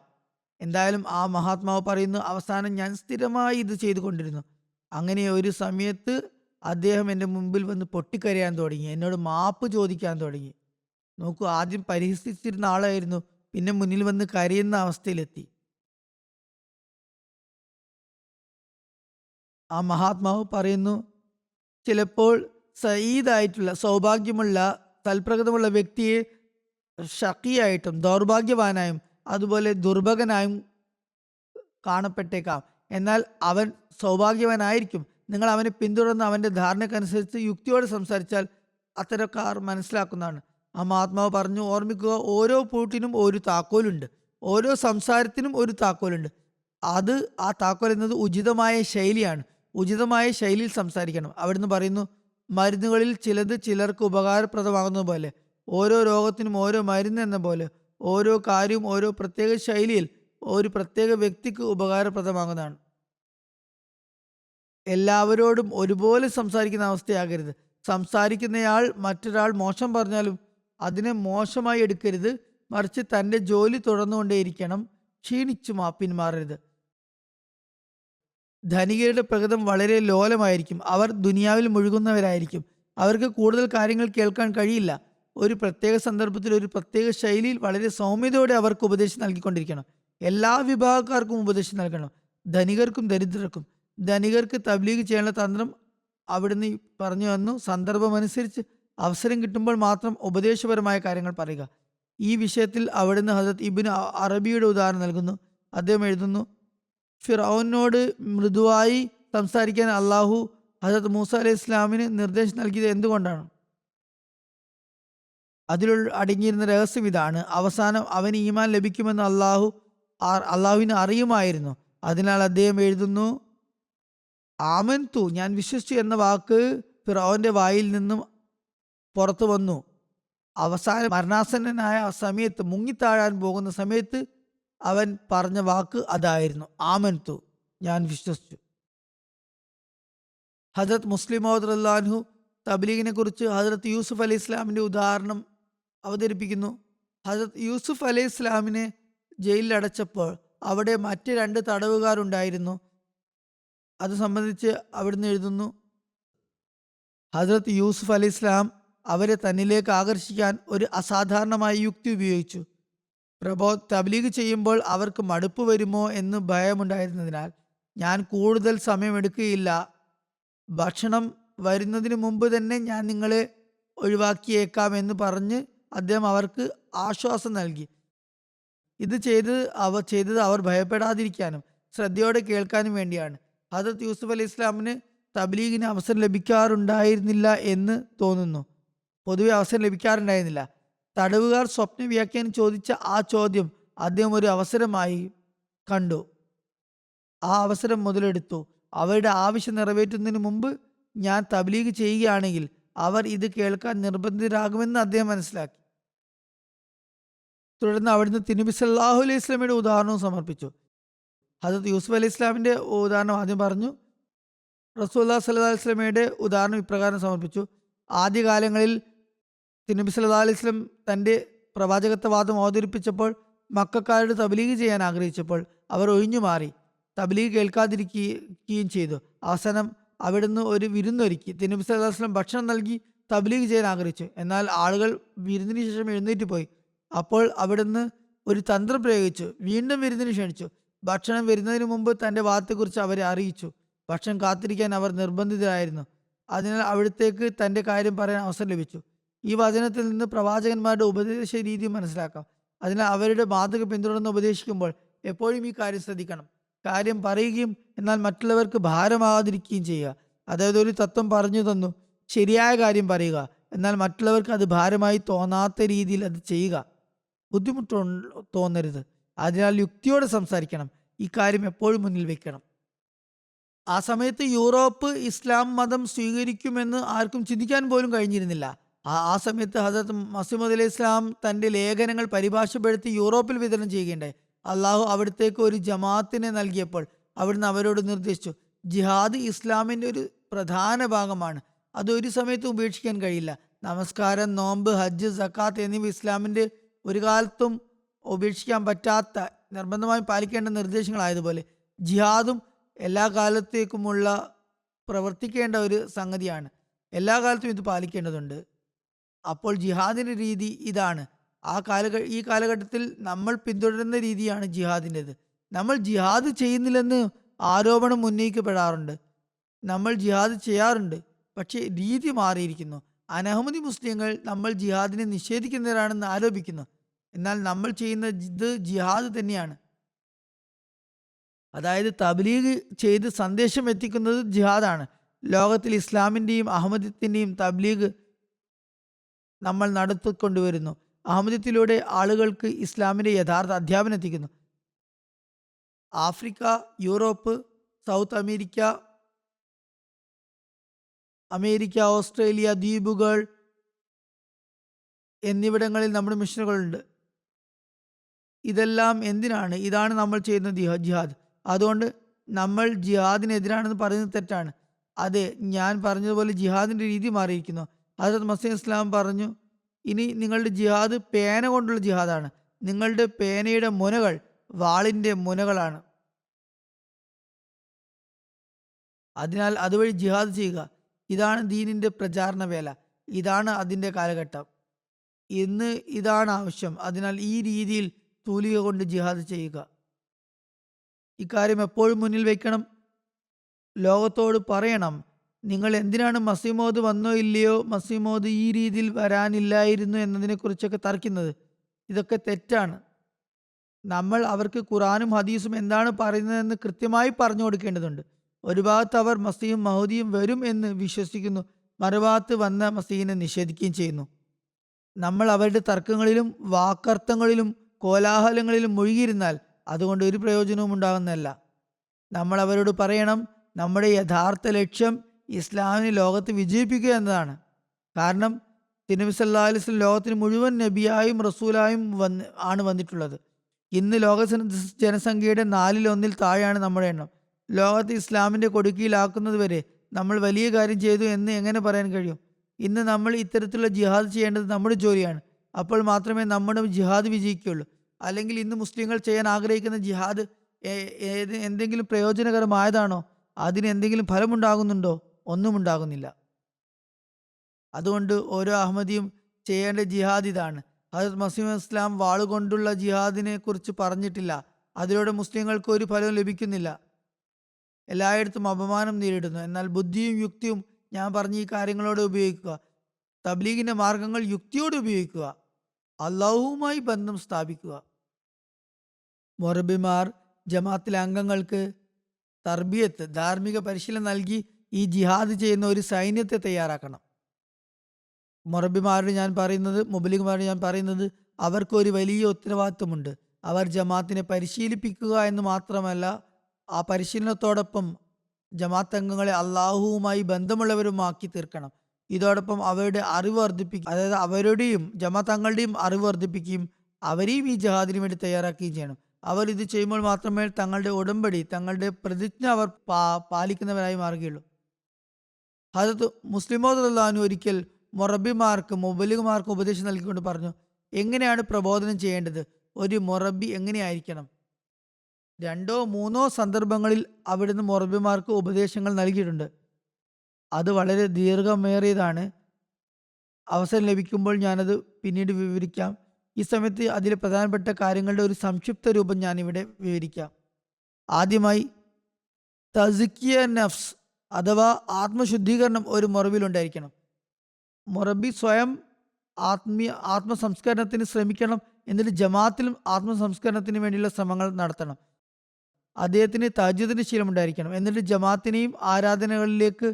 എന്തായാലും ആ മഹാത്മാവ് പറയുന്നു, അവസാനം ഞാൻ സ്ഥിരമായി ഇത് ചെയ്തുകൊണ്ടിരുന്നു. അങ്ങനെ ഒരു സമയത്ത് അദ്ദേഹം എൻ്റെ മുമ്പിൽ വന്ന് പൊട്ടിക്കരയാൻ തുടങ്ങി, എന്നോട് മാപ്പ് ചോദിക്കാൻ തുടങ്ങി. നോക്കൂ, ആദ്യം പരിഹസിച്ചിരുന്ന ആളായിരുന്നു, പിന്നെ മുന്നിൽ വന്ന് കരയുന്ന അവസ്ഥയിലെത്തി. ആ മഹാത്മാവ് പറയുന്നു, ചിലപ്പോൾ സയീദായിട്ടുള്ള സൗഭാഗ്യമുള്ള സൽപ്രകൃതമുള്ള വ്യക്തിയെ ഷക്കിയായിട്ടും ദൗർഭാഗ്യവാനായും അതുപോലെ ദുർഭകനായും കാണപ്പെട്ടേക്കാം. എന്നാൽ അവൻ സൗഭാഗ്യവാനായിരിക്കും. നിങ്ങൾ അവനെ പിന്തുടർന്ന് അവൻ്റെ ധാരണക്കനുസരിച്ച് യുക്തിയോടെ സംസാരിച്ചാൽ അത്തരക്കാർ മനസ്സിലാക്കുന്നതാണ്. ആ മഹാത്മാവ് പറഞ്ഞു, ഓർമ്മിക്കുക, ഓരോ പൂട്ടിനും ഒരു താക്കോലുണ്ട്, ഓരോ സംസാരത്തിനും ഒരു താക്കോലുണ്ട്. ആ താക്കോൽ എന്നത് ഉചിതമായ ശൈലിയാണ്. ഉചിതമായ ശൈലിയിൽ സംസാരിക്കണം. അവിടുന്ന് പറയുന്നു, മരുന്നുകളിൽ ചിലത് ചിലർക്ക് ഉപകാരപ്രദമാകുന്നത് പോലെ, ഓരോ രോഗത്തിനും ഓരോ മരുന്ന് എന്ന പോലെ ഓരോ കാര്യവും ഓരോ പ്രത്യേക ശൈലിയിൽ ഒരു പ്രത്യേക വ്യക്തിക്ക് ഉപകാരപ്രദമാകുന്നതാണ്. എല്ലാവരോടും ഒരുപോലെ സംസാരിക്കുന്ന അവസ്ഥയാകരുത്. സംസാരിക്കുന്നയാൾ മറ്റൊരാൾ മോശം പറഞ്ഞാലും അതിനെ മോശമായി എടുക്കരുത്. മറിച്ച് തൻ്റെ ജോലി തുടർന്നുകൊണ്ടേയിരിക്കണം. ക്ഷീണിച്ചു പിന്മാറരുത്. ധനികരുടെ പ്രകൃതം വളരെ ലോലമായിരിക്കും. അവർ ദുനിയാവിൽ മുഴുകുന്നവരായിരിക്കും. അവർക്ക് കൂടുതൽ കാര്യങ്ങൾ കേൾക്കാൻ കഴിയില്ല. ഒരു പ്രത്യേക സന്ദർഭത്തിൽ ഒരു പ്രത്യേക ശൈലിയിൽ വളരെ സൗമ്യതയോടെ അവർക്ക് ഉപദേശം നൽകിക്കൊണ്ടിരിക്കണം. എല്ലാ വിഭാഗക്കാർക്കും ഉപദേശം നൽകണം, ധനികർക്കും ദരിദ്രർക്കും. ധനികർക്ക് തബ്ലീഗ് ചെയ്യാനുള്ള തന്ത്രം അവിടുന്ന് പറഞ്ഞു വന്നു. സന്ദർഭമനുസരിച്ച് അവസരം കിട്ടുമ്പോൾ മാത്രം ഉപദേശപരമായ കാര്യങ്ങൾ പറയുക. ഈ വിഷയത്തിൽ അവിടുന്ന് ഹസരത്ത് ഇബ്നു അറബിയുടെ ഉദാഹരണം നൽകുന്നു. അദ്ദേഹം എഴുതുന്നു, ഫിറഔനോട് മൃദുവായി സംസാരിക്കാൻ അള്ളാഹു ഹസരത്ത് മൂസ അലൈഹി ഇസ്ലാമിന് നിർദ്ദേശം നൽകിയത് എന്തുകൊണ്ടാണ്? അതിലുള്ള അടങ്ങിയിരുന്ന രഹസ്യം ഇതാണ്: അവസാനം അവന് ഈമാൻ ലഭിക്കുമെന്ന് അള്ളാഹുവിന് അറിയുമായിരുന്നു. അതിനാൽ അദ്ദേഹം എഴുതുന്നു, ആമൻതു, ഞാൻ വിശ്വസിച്ചു എന്ന വാക്ക് ഫിറഔന്റെ വായിൽ നിന്നും പുറത്തു വന്നു. അവസാനം മരണാസന്നനായ സമയത്ത്, മുങ്ങിത്താഴാൻ പോകുന്ന സമയത്ത് അവൻ പറഞ്ഞ വാക്ക് അതായിരുന്നു, ആമൻതു, ഞാൻ വിശ്വസിച്ചു. ഹജറത്ത് മുസ്ലിം മൗദ് റളിയല്ലാഹു തബ്ലീഗിനെ കുറിച്ച് ഹജറത്ത് യൂസുഫ് അലൈഹി ഇസ്ലാമിന്റെ ഉദാഹരണം അവതരിപ്പിക്കുന്നു. ഹജറത്ത് യൂസുഫ് അലൈഹി ഇസ്ലാമിനെ ജയിലിൽ അടച്ചപ്പോൾ അവിടെ മറ്റ് 2 തടവുകാരുണ്ടായിരുന്നു. അത് സംബന്ധിച്ച് അവിടുന്ന് എഴുതുന്നു, ഹജറത്ത് യൂസുഫ് അലൈഹി ഇസ്ലാം അവരെ തന്നിലേക്ക് ആകർഷിക്കാൻ ഒരു അസാധാരണമായ യുക്തി ഉപയോഗിച്ചു. തബ്ലീഗ് ചെയ്യുമ്പോൾ അവർക്ക് മടുപ്പ് വരുമോ എന്ന് ഭയമുണ്ടായിരുന്നതിനാൽ ഞാൻ കൂടുതൽ സമയമെടുക്കുകയില്ല, ഭക്ഷണം വരുന്നതിന് മുമ്പ് തന്നെ ഞാൻ നിങ്ങളെ ഒഴിവാക്കിയേക്കാം എന്ന് പറഞ്ഞ് അദ്ദേഹം അവർക്ക് ആശ്വാസം നൽകി. ഇത് ചെയ്തത് അവർ ഭയപ്പെടാതിരിക്കാനും ശ്രദ്ധയോടെ കേൾക്കാനും വേണ്ടിയാണ്. ഹദരത്ത് യൂസുഫ് അലൈഹി ഇസ്ലാമിന് തബ്ലീഗിന് അവസരം ലഭിക്കാറുണ്ടായിരുന്നില്ല എന്ന് തോന്നുന്നു. പൊതുവെ അവസരം ലഭിക്കാറുണ്ടായിരുന്നില്ല. തടവുകാർ സ്വപ്ന വ്യാഖ്യാനം ചോദിച്ച ആ ചോദ്യം അദ്ദേഹം ഒരു അവസരമായി കണ്ടു. ആ അവസരം മുതലെടുത്തു. അവരുടെ ആവശ്യം നിറവേറ്റുന്നതിന് മുമ്പ് ഞാൻ തബ്ലീഗ് ചെയ്യുകയാണെങ്കിൽ അവർ ഇത് കേൾക്കാൻ നിർബന്ധിതരാകുമെന്ന് അദ്ദേഹം മനസ്സിലാക്കി. തുടർന്ന് അവിടുന്ന് തിരുനബി സല്ലല്ലാഹു അലൈഹി വസല്ലമയുടെ ഉദാഹരണവും സമർപ്പിച്ചു. ഹദരത്ത് യൂസുഫ് അലൈഹി ഇസ്ലാമിന്റെ ഉദാഹരണം ആദ്യം പറഞ്ഞു. റസൂലുള്ളാഹി സ്വല്ലല്ലാഹു അലൈഹി വസല്ലമയുടെ ഉദാഹരണം ഇപ്രകാരം സമർപ്പിച്ചു. ആദ്യകാലങ്ങളിൽ തിരുനബി സല്ലല്ലാഹു അലൈഹി വസല്ലം തന്റെ പ്രവാചകത്വവാദം അവതരിപ്പിച്ചപ്പോൾ മക്കക്കാരോട് തബ്ലീഗ് ചെയ്യാൻ ആഗ്രഹിച്ചപ്പോൾ അവർ ഒഴിഞ്ഞു മാറി തബ്ലീഗ് കേൾക്കാതിരിക്കുകയും ചെയ്തു. അവസാനം അവിടുന്ന് ഒരു വിരുന്നൊരുക്കി. തിരുനബി സല്ലല്ലാഹു അലൈഹി വസല്ലം ഭക്ഷണം നൽകി തബ്ലീഗ് ചെയ്യാൻ ആഗ്രഹിച്ചു. എന്നാൽ ആളുകൾ വിരുന്നിന് ശേഷം എഴുന്നേറ്റ് പോയി. അപ്പോൾ അവിടുന്ന് ഒരു തന്ത്രം പ്രയോഗിച്ചു. വീണ്ടും വിരുന്നിന് ക്ഷണിച്ചു. ഭക്ഷണം വരുന്നതിന് മുമ്പ് തന്റെ വാദത്തെക്കുറിച്ച് അവരെ അറിയിച്ചു. ഭക്ഷണം കാത്തിരിക്കാൻ അവർ നിർബന്ധിതരായിരുന്നു. അതിനാൽ അവിടത്തേക്ക് തന്റെ കാര്യം പറയാൻ അവസരം ലഭിച്ചു. ഈ വചനത്തിൽ നിന്ന് പ്രവാചകന്മാരുടെ ഉപദേശ രീതി മനസ്സിലാക്കാം. അതിനാൽ അവരുടെ മാതൃക പിന്തുടർന്ന് ഉപദേശിക്കുമ്പോൾ എപ്പോഴും ഈ കാര്യം ശ്രദ്ധിക്കണം. കാര്യം പറയുകയും എന്നാൽ മറ്റുള്ളവർക്ക് ഭാരമാകാതിരിക്കുകയും ചെയ്യുക. അതായത് ഒരു തത്വം പറഞ്ഞു തന്നു, ശരിയായ കാര്യം പറയുക, എന്നാൽ മറ്റുള്ളവർക്ക് അത് ഭാരമായി തോന്നാത്ത രീതിയിൽ അത് ചെയ്യുക. ബുദ്ധിമുട്ട് തോന്നരുത്. അതിനാൽ യുക്തിയോടെ സംസാരിക്കണം. ഈ കാര്യം എപ്പോഴും മുന്നിൽ വെക്കണം. ആ സമയത്ത് യൂറോപ്പ് ഇസ്ലാം മതം സ്വീകരിക്കുമെന്ന് ആർക്കും ചിന്തിക്കാൻ പോലും കഴിഞ്ഞിരുന്നില്ല. ആ സമയത്ത് ഹസരത്ത് മസീഹ് അലൈഹി ഇസ്ലാം തന്റെ ലേഖനങ്ങൾ പരിഭാഷപ്പെടുത്തി യൂറോപ്പിൽ വിതരണം ചെയ്യുകയുണ്ടായി. അള്ളാഹു അവിടത്തേക്ക് ഒരു ജമാഅത്തിനെ നൽകിയപ്പോൾ അവിടുന്ന് അവരോട് നിർദ്ദേശിച്ചു, ജിഹാദ് ഇസ്ലാമിന്റെ ഒരു പ്രധാന ഭാഗമാണ്. അത് ഒരു സമയത്തും ഉപേക്ഷിക്കാൻ കഴിയില്ല. നമസ്കാരം, നോമ്പ്, ഹജ്ജ്, സക്കാത്ത് എന്നിവ ഇസ്ലാമിന്റെ ഒരു കാലത്തും ഉപേക്ഷിക്കാൻ പറ്റാത്ത, നിർബന്ധമായും പാലിക്കേണ്ട നിർദ്ദേശങ്ങളായതുപോലെ ജിഹാദും എല്ലാ കാലത്തേക്കുമുള്ള പ്രവർത്തിക്കേണ്ട ഒരു സംഗതിയാണ്. എല്ലാ കാലത്തും ഇത് പാലിക്കേണ്ടതുണ്ട്. അപ്പോൾ ജിഹാദിന്റെ രീതി ഇതാണ്. ഈ കാലഘട്ടത്തിൽ നമ്മൾ പിന്തുടരുന്ന രീതിയാണ് ജിഹാദിൻ്റെത്. നമ്മൾ ജിഹാദ് ചെയ്യുന്നില്ലെന്ന് ആരോപണം ഉന്നയിക്കപ്പെടാറുണ്ട്. നമ്മൾ ജിഹാദ് ചെയ്യാറുണ്ട്, പക്ഷേ രീതി മാറിയിരിക്കുന്നു. അനഹമ്മദി മുസ്ലിങ്ങൾ നമ്മൾ ജിഹാദിനെ നിഷേധിക്കുന്നവരാണെന്ന് ആരോപിക്കുന്നു. എന്നാൽ നമ്മൾ ചെയ്യുന്ന ഇത് ജിഹാദ് തന്നെയാണ്. അതായത് തബ്ലീഗ് ചെയ്ത് സന്ദേശം എത്തിക്കുന്നത് ജിഹാദാണ്. ലോകത്തിൽ ഇസ്ലാമിൻ്റെയും അഹമ്മദിയത്തിൻ്റെയും തബ്ലീഗ് നമ്മൾ നടത്തിക്കൊണ്ടുവരുന്നു. അഹമ്മദിയത്തിലൂടെ ആളുകൾക്ക് ഇസ്ലാമിൻ്റെ യഥാർത്ഥ അധ്യാപനം എത്തിക്കുന്നു. Africa, Europe, south America, Australia, ദ്വീപുകൾ എന്നിവിടങ്ങളിൽ നമ്മുടെ മിഷനുകളുണ്ട്. ഇതെല്ലാം എന്തിനാണ്? ഇതാണ് നമ്മൾ ചെയ്യുന്ന ജിഹാദ്. അതുകൊണ്ട് നമ്മൾ ജിഹാദിനെതിരാണെന്ന് പറയുന്നത് തെറ്റാണ്. അതെ, ഞാൻ പറഞ്ഞതുപോലെ ജിഹാദിന്റെ രീതി മാറിയിരിക്കുന്നു. ഹദരത്ത് മസീഹ് ഇസ്ലാം പറഞ്ഞു, ഇനി നിങ്ങളുടെ ജിഹാദ് പേന കൊണ്ടുള്ള ജിഹാദാണ്. നിങ്ങളുടെ പേനയുടെ മുനകൾ വാളിന്റെ മുനകളാണ്. അതിനാൽ അതുവഴി ജിഹാദ് ചെയ്യുക. ഇതാണ് ദീനിന്റെ പ്രചാരണ വേല. ഇതാണ് അതിൻ്റെ കാലഘട്ടം. ഇന്ന് ഇതാണ് ആവശ്യം. അതിനാൽ ഈ രീതിയിൽ തൂലിക കൊണ്ട് ജിഹാദ് ചെയ്യുക. ഇക്കാര്യം എപ്പോഴും മുന്നിൽ വയ്ക്കണം. ലോകത്തോട് പറയണം, നിങ്ങൾ എന്തിനാണ് മസീഹ് മൗഊദ് വന്നോ ഇല്ലയോ, മസീഹ് മൗഊദ് ഈ രീതിയിൽ വരാനില്ലായിരുന്നു എന്നതിനെക്കുറിച്ചൊക്കെ തർക്കുന്നത്. ഇതൊക്കെ തെറ്റാണ്. നമ്മൾ അവർക്ക് ഖുറാനും ഹദീസും എന്താണ് പറയുന്നതെന്ന് കൃത്യമായി പറഞ്ഞു കൊടുക്കേണ്ടതുണ്ട്. ഒരു ഭാഗത്ത് അവർ മസീഹും മഹൂദിയും വരും എന്ന് വിശ്വസിക്കുന്നു, മറുഭാഗത്ത് വന്ന മസീഹിനെ നിഷേധിക്കുകയും ചെയ്യുന്നു. നമ്മൾ അവരുടെ തർക്കങ്ങളിലും വാക്കർത്ഥങ്ങളിലും കോലാഹലങ്ങളിലും മുഴുകിയിരുന്നാൽ അതുകൊണ്ട് ഒരു പ്രയോജനവും ഉണ്ടാകുന്നതല്ല. നമ്മൾ അവരോട് പറയണം, നമ്മുടെ യഥാർത്ഥ ലക്ഷ്യം ഇസ്ലാമിനെ ലോകത്ത് വിജയിപ്പിക്കുക എന്നതാണ്. കാരണം തിരുനബി സല്ലല്ലാഹു അലൈഹി വസല്ലം ലോകത്തിന് മുഴുവൻ നബിയായും റസൂലായും ആണ് വന്നിട്ടുള്ളത്. ഇന്ന് ലോക ജനസംഖ്യയുടെ 1/4 താഴെയാണ് നമ്മുടെ എണ്ണം. ലോകത്ത് ഇസ്ലാമിന്റെ കൊടുക്കിയിലാക്കുന്നത് വരെ നമ്മൾ വലിയ കാര്യം ചെയ്തു എന്ന് എങ്ങനെ പറയാൻ കഴിയും? ഇന്ന് നമ്മൾ ഇത്തരത്തിലുള്ള ജിഹാദ് ചെയ്യേണ്ടത് നമ്മുടെ ജോലിയാണ്. അപ്പോൾ മാത്രമേ നമ്മുടെ ജിഹാദ് വിജയിക്കുകയുള്ളൂ. അല്ലെങ്കിൽ ഇന്ന് മുസ്ലിങ്ങൾ ചെയ്യാൻ ആഗ്രഹിക്കുന്ന ജിഹാദ് എന്തെങ്കിലും പ്രയോജനകരമായതാണോ? അതിന് എന്തെങ്കിലും ഫലമുണ്ടാകുന്നുണ്ടോ? ഒന്നും ഉണ്ടാകുന്നില്ല. അതുകൊണ്ട് ഓരോ അഹമ്മദിയും ചെയ്യേണ്ട ജിഹാദ് ഇതാണ്. ഹദരത്ത് മസീഹ് ഇസ്ലാം വാളുകൊണ്ടുള്ള ജിഹാദിനെ കുറിച്ച് പറഞ്ഞിട്ടില്ല. അതിലൂടെ മുസ്ലിങ്ങൾക്ക് ഒരു ഫലവും ലഭിക്കുന്നില്ല. എല്ലായിടത്തും അപമാനം നേരിടുന്നു. എന്നാൽ ബുദ്ധിയും യുക്തിയും ഞാൻ പറഞ്ഞ ഈ കാര്യങ്ങളോട് ഉപയോഗിക്കുക. തബ്ലീഗിന്റെ മാർഗങ്ങൾ യുക്തിയോട് ഉപയോഗിക്കുക. അള്ളാഹുവുമായി ബന്ധം സ്ഥാപിക്കുക. മൊറബിമാർ ജമാഅത്തിലെ അംഗങ്ങൾക്ക് തർബിയത്ത്, ധാർമ്മിക പരിശീലനം നൽകി ഈ ജിഹാദ് ചെയ്യുന്ന ഒരു സൈന്യത്തെ തയ്യാറാക്കണം. മൊറബിമാരോട് ഞാൻ പറയുന്നത്, മുബലിഗുമാരോട് ഞാൻ പറയുന്നത്, അവർക്കൊരു വലിയ ഉത്തരവാദിത്വമുണ്ട്. അവർ ജമാഅത്തിനെ പരിശീലിപ്പിക്കുക എന്ന് മാത്രമല്ല, ആ പരിശീലനത്തോടൊപ്പം ജമാഅത്ത് അംഗങ്ങളെ അള്ളാഹുവുമായി ബന്ധമുള്ളവരുമാക്കി തീർക്കണം. ഇതോടൊപ്പം അവരുടെ അറിവ് വർദ്ധിപ്പിക്കും, അതായത് അവരുടെയും ജമാഅത്ത് അംഗങ്ങളുടെയും അറിവ് വർദ്ധിപ്പിക്കുകയും അവരെയും ഈ ജിഹാദിന് വേണ്ടി തയ്യാറാക്കുകയും ചെയ്യണം. അവർ ഇത് ചെയ്യുമ്പോൾ മാത്രമേ തങ്ങളുടെ ഉടമ്പടി, തങ്ങളുടെ പ്രതിജ്ഞ അവർ പാലിക്കുന്നവരായി മാറുകയുള്ളൂ. ഹദരത്ത് മുസ്ലിമോദ് റളിയല്ലാഹു ഒരിക്കൽ മൊറബിമാർക്ക്, മുബല്ലിഗുമാർക്ക് ഉപദേശം നൽകിക്കൊണ്ട് പറഞ്ഞു, എങ്ങനെയാണ് പ്രബോധനം ചെയ്യേണ്ടത്? ഒരു മൊറബി എങ്ങനെയായിരിക്കണം? 2 or 3 സന്ദർഭങ്ങളിൽ അവിടുന്ന് മൊറബിമാർക്ക് ഉപദേശങ്ങൾ നൽകിയിട്ടുണ്ട്. അത് വളരെ ദീർഘമേറിയതാണ്. അവസരം ലഭിക്കുമ്പോൾ ഞാനത് പിന്നീട് വിവരിക്കാം. ഈ സമയത്ത് അതിലെ പ്രധാനപ്പെട്ട കാര്യങ്ങളുടെ ഒരു സംക്ഷിപ്ത രൂപം ഞാനിവിടെ വിവരിക്കാം. ആദ്യമായി തസ്കിയ നഫ്സ് അഥവാ ആത്മശുദ്ധീകരണം ഒരു മൊറബിലുണ്ടായിരിക്കണം. മൊറബി സ്വയം ആത്മസംസ്കരണത്തിന് ശ്രമിക്കണം. എന്നിട്ട് ജമാഅത്തിലും ആത്മസംസ്കരണത്തിന് വേണ്ടിയുള്ള ശ്രമങ്ങൾ നടത്തണം. അദ്ദേഹത്തിന് തഹജ്ജുദിന്റെ ശീലമുണ്ടായിരിക്കണം. എന്നിട്ട് ജമാഅത്തിനെയും ആരാധനകളിലേക്ക്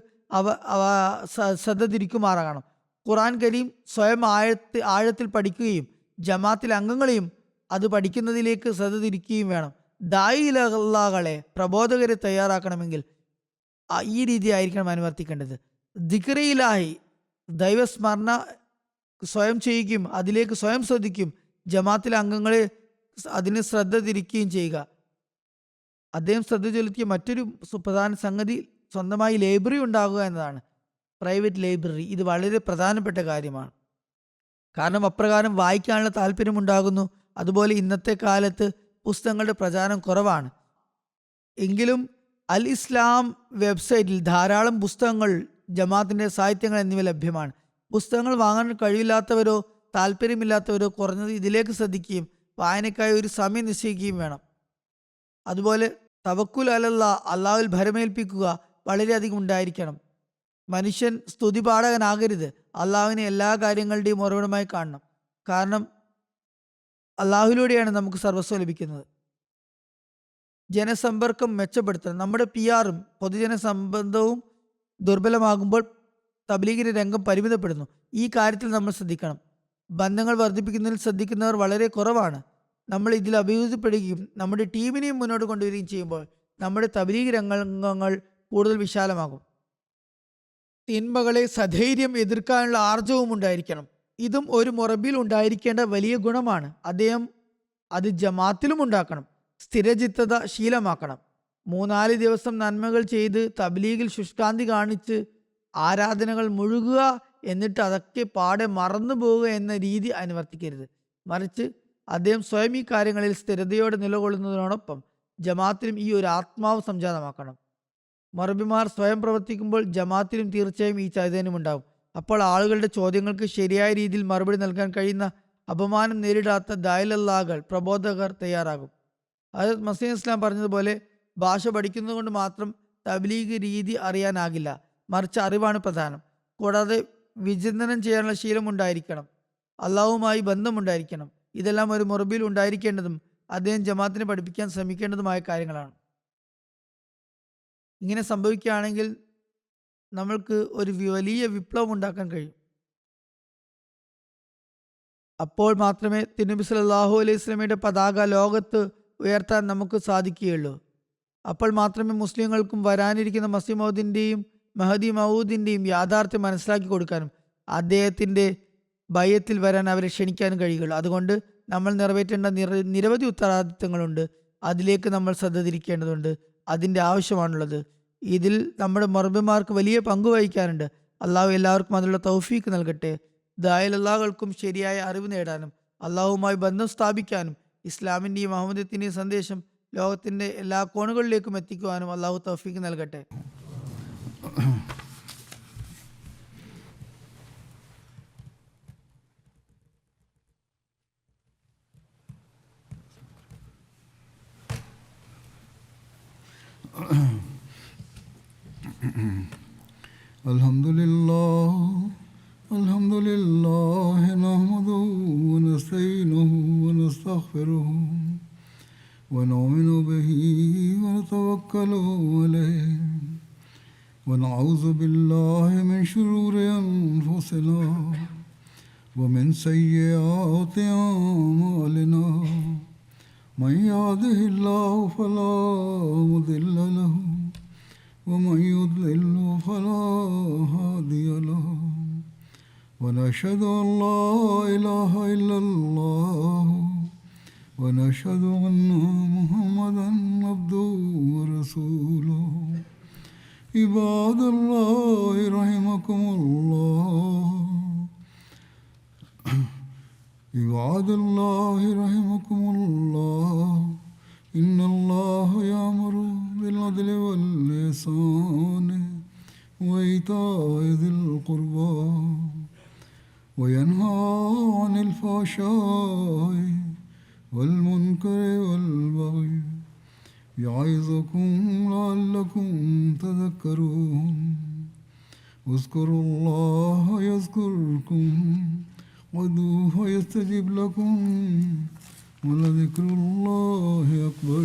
ശ്രദ്ധ തിരിക്കുമാറാകണം. ഖുർആൻ കരീം സ്വയം ആഴത്തിൽ പഠിക്കുകയും ജമാഅത്തിലെ അംഗങ്ങളെയും അത് പഠിക്കുന്നതിലേക്ക് ശ്രദ്ധ തിരിക്കുകയും വേണം. ദായികളെ, പ്രബോധകരെ തയ്യാറാക്കണമെങ്കിൽ ഈ രീതി ആയിരിക്കണം അനുവർത്തിക്കേണ്ടത്. ദിക്റിലാഹി, ദൈവസ്മരണ സ്വയം ചെയ്യുകയും അതിലേക്ക് സ്വയം ശ്രദ്ധിക്കുകയും ജമാഅത്തിലെ അംഗങ്ങളെ അതിന് ശ്രദ്ധ തിരിക്കുകയും ചെയ്യുക. അദ്ദേഹം ശ്രദ്ധ ചെലുത്തിയ മറ്റൊരു സുപ്രധാന സംഗതി സ്വന്തമായി ലൈബ്രറി ഉണ്ടാകുക എന്നതാണ്. Private library. ഇത് വളരെ പ്രധാനപ്പെട്ട കാര്യമാണ്. കാരണം അപ്രകാരം വായിക്കാനുള്ള താല്പര്യമുണ്ടാകുന്നു. അതുപോലെ ഇന്നത്തെ കാലത്ത് പുസ്തകങ്ങളുടെ പ്രചാരം കുറവാണ്. എങ്കിലും അൽ ഇസ്ലാം വെബ്സൈറ്റിൽ ധാരാളം പുസ്തകങ്ങൾ, ജമാഅത്തിന്റെ സാഹിത്യങ്ങൾ എന്നിവ ലഭ്യമാണ്. പുസ്തകങ്ങൾ വാങ്ങാൻ കഴിവില്ലാത്തവരോ താല്പര്യമില്ലാത്തവരോ കുറഞ്ഞത് ഇതിലേക്ക് ശ്രദ്ധിക്കുകയും വായനയ്ക്കായി ഒരു സമയം നിശ്ചയിക്കുകയും വേണം. അതുപോലെ തവക്കുൽ അലല്ലാ, അള്ളാഹുവിൽ ഭരമേൽപ്പിക്കുക വളരെയധികം ഉണ്ടായിരിക്കണം. മനുഷ്യൻ സ്തുതി പാടകനാകരുത്. അള്ളാഹുവിനെ എല്ലാ കാര്യങ്ങളുടെയും ഉറവിടമായി കാണണം. കാരണം അള്ളാഹുവിലൂടെയാണ് നമുക്ക് സർവസ്വം ലഭിക്കുന്നത്. ജനസമ്പർക്കം മെച്ചപ്പെടുത്തണം. നമ്മുടെ PR-ഉം പൊതുജന സംബന്ധവും ദുർബലമാകുമ്പോൾ തബ്ലീഗിന്റെ രംഗം പരിമിതപ്പെടുന്നു. ഈ കാര്യത്തിൽ നമ്മൾ ശ്രദ്ധിക്കണം. ബന്ധങ്ങൾ വർദ്ധിപ്പിക്കുന്നതിൽ ശ്രദ്ധിക്കുന്നവർ വളരെ കുറവാണ്. നമ്മൾ ഇതിൽ അഭിവൃദ്ധിപ്പെടുകയും നമ്മുടെ ടീമിനെയും മുന്നോട്ട് കൊണ്ടുവരികയും ചെയ്യുമ്പോൾ നമ്മുടെ തബ്ലീഗ് രംഗങ്ങൾ കൂടുതൽ വിശാലമാകും. തിന്മകളെ സധൈര്യം എതിർക്കാനുള്ള ആർജവും ഉണ്ടായിരിക്കണം. ഇതും ഒരു മൊറബിൽ ഉണ്ടായിരിക്കേണ്ട വലിയ ഗുണമാണ്. അദ്ദേഹം അത് ജമാഅത്തിലും ഉണ്ടാക്കണം. സ്ഥിരചിത്തത ശീലമാക്കണം. 3-4 ദിവസം നന്മകൾ ചെയ്ത് തബ്ലീഗിൽ ശുഷ്കാന്തി കാണിച്ച് ആരാധനകൾ മുഴുകുക, എന്നിട്ട് അതൊക്കെ പാടെ മറന്നു പോവുക എന്ന രീതി അനുവർത്തിക്കരുത്. മറിച്ച് അദ്ദേഹം സ്വയം ഈ കാര്യങ്ങളിൽ സ്ഥിരതയോടെ നിലകൊള്ളുന്നതിനോടൊപ്പം ജമാഅത്തിലും ഈ ഒരു ആത്മാവ് സംജാതമാക്കണം. മൊറബിമാർ സ്വയം പ്രവർത്തിക്കുമ്പോൾ ജമാഅത്തിലും തീർച്ചയായും ഈ ചൈതന്യമുണ്ടാകും. അപ്പോൾ ആളുകളുടെ ചോദ്യങ്ങൾക്ക് ശരിയായ രീതിയിൽ മറുപടി നൽകാൻ കഴിയുന്ന, അപമാനം നേരിടാത്ത ദായിലല്ലാഹുകൾ, പ്രബോധകർ തയ്യാറാകും. ഹദരത്ത് മസീഹ് ഇസ്ലാം പറഞ്ഞതുപോലെ ഭാഷ പഠിക്കുന്നത് കൊണ്ട് മാത്രം തബ്ലീഗ് രീതി അറിയാനാകില്ല. മറിച്ച് അറിവാണ് പ്രധാനം. കൂടാതെ വിചിന്തനം ചെയ്യാനുള്ള ശീലം ഉണ്ടായിരിക്കണം. അള്ളാഹുവുമായി ബന്ധമുണ്ടായിരിക്കണം. ഇതെല്ലാം ഒരു മൊറബിൽ ഉണ്ടായിരിക്കേണ്ടതും അദ്ദേഹം ജമാഅത്തിനെ പഠിപ്പിക്കാൻ ശ്രമിക്കേണ്ടതുമായ കാര്യങ്ങളാണ്. ഇങ്ങനെ സംഭവിക്കുകയാണെങ്കിൽ നമ്മൾക്ക് ഒരു വലിയ വിപ്ലവം ഉണ്ടാക്കാൻ കഴിയും. അപ്പോൾ മാത്രമേ തിരുനബി സല്ലല്ലാഹു അലൈഹി വസല്ലമയുടെ പതാക ലോകത്ത് ഉയർത്താൻ നമുക്ക് സാധിക്കുകയുള്ളൂ. അപ്പോൾ മാത്രമേ മുസ്ലിങ്ങൾക്കും വരാനിരിക്കുന്ന മസീഹ് മൗഊദിൻ്റെയും മഹദി മൗഊദിൻ്റെയും യാഥാർത്ഥ്യം മനസ്സിലാക്കി കൊടുക്കാനും അദ്ദേഹത്തിൻ്റെ ബയ്യത്തിൽ വരാൻ അവരെ ക്ഷണിക്കാനും കഴിയുകയുള്ളൂ. അതുകൊണ്ട് നമ്മൾ നിറവേറ്റേണ്ട നിരവധി ഉത്തരവാദിത്തങ്ങളുണ്ട്. അതിലേക്ക് നമ്മൾ ശ്രദ്ധ തിരിക്കേണ്ടതുണ്ട്. അതിൻ്റെ ആവശ്യമാണുള്ളത്. ഇതിൽ നമ്മുടെ മുറബിമാർക്ക് വലിയ പങ്ക് വഹിക്കാനുണ്ട്. അള്ളാഹു എല്ലാവർക്കും അതിനുള്ള തൗഫീക്ക് നൽകട്ടെ. ദായലുള്ളാഹുകൾക്കും ശരിയായ അറിവ് നേടാനും അള്ളാഹുവുമായി ബന്ധം സ്ഥാപിക്കാനും ഇസ്ലാമിൻ്റെയും മുഹമ്മദത്തിൻ്റെയും സന്ദേശം ലോകത്തിൻ്റെ എല്ലാ കോണുകളിലേക്കും എത്തിക്കുവാനും അള്ളാഹു തൗഫീക്ക് നൽകട്ടെ. Alhamdulillah nahmaduhu wa nasta'inuhu wa nastaghfiruhu wa nu'minu bihi wa natawakkalu alayhi wa na'udhu billahi min shururi anfusina wa min sayyiati a'malina. Man yahdihillahu fala mudilla lahu ومن يضلل فلا هادي له ونشهد أن لا إله إلا الله ونشهد أن محمدا عبده ورسوله. عباد الله رحمكم الله عباد الله رحمكم الله إن الله يأمر بالعدل والإحسان وإيتاء ذي القربى وينهى عن الفحشاء والمنكر والبغي يعظكم لعلكم تذكرون. اذكروا الله يذكركم وادعوه يستجب لكم ولذكر الله أكبر.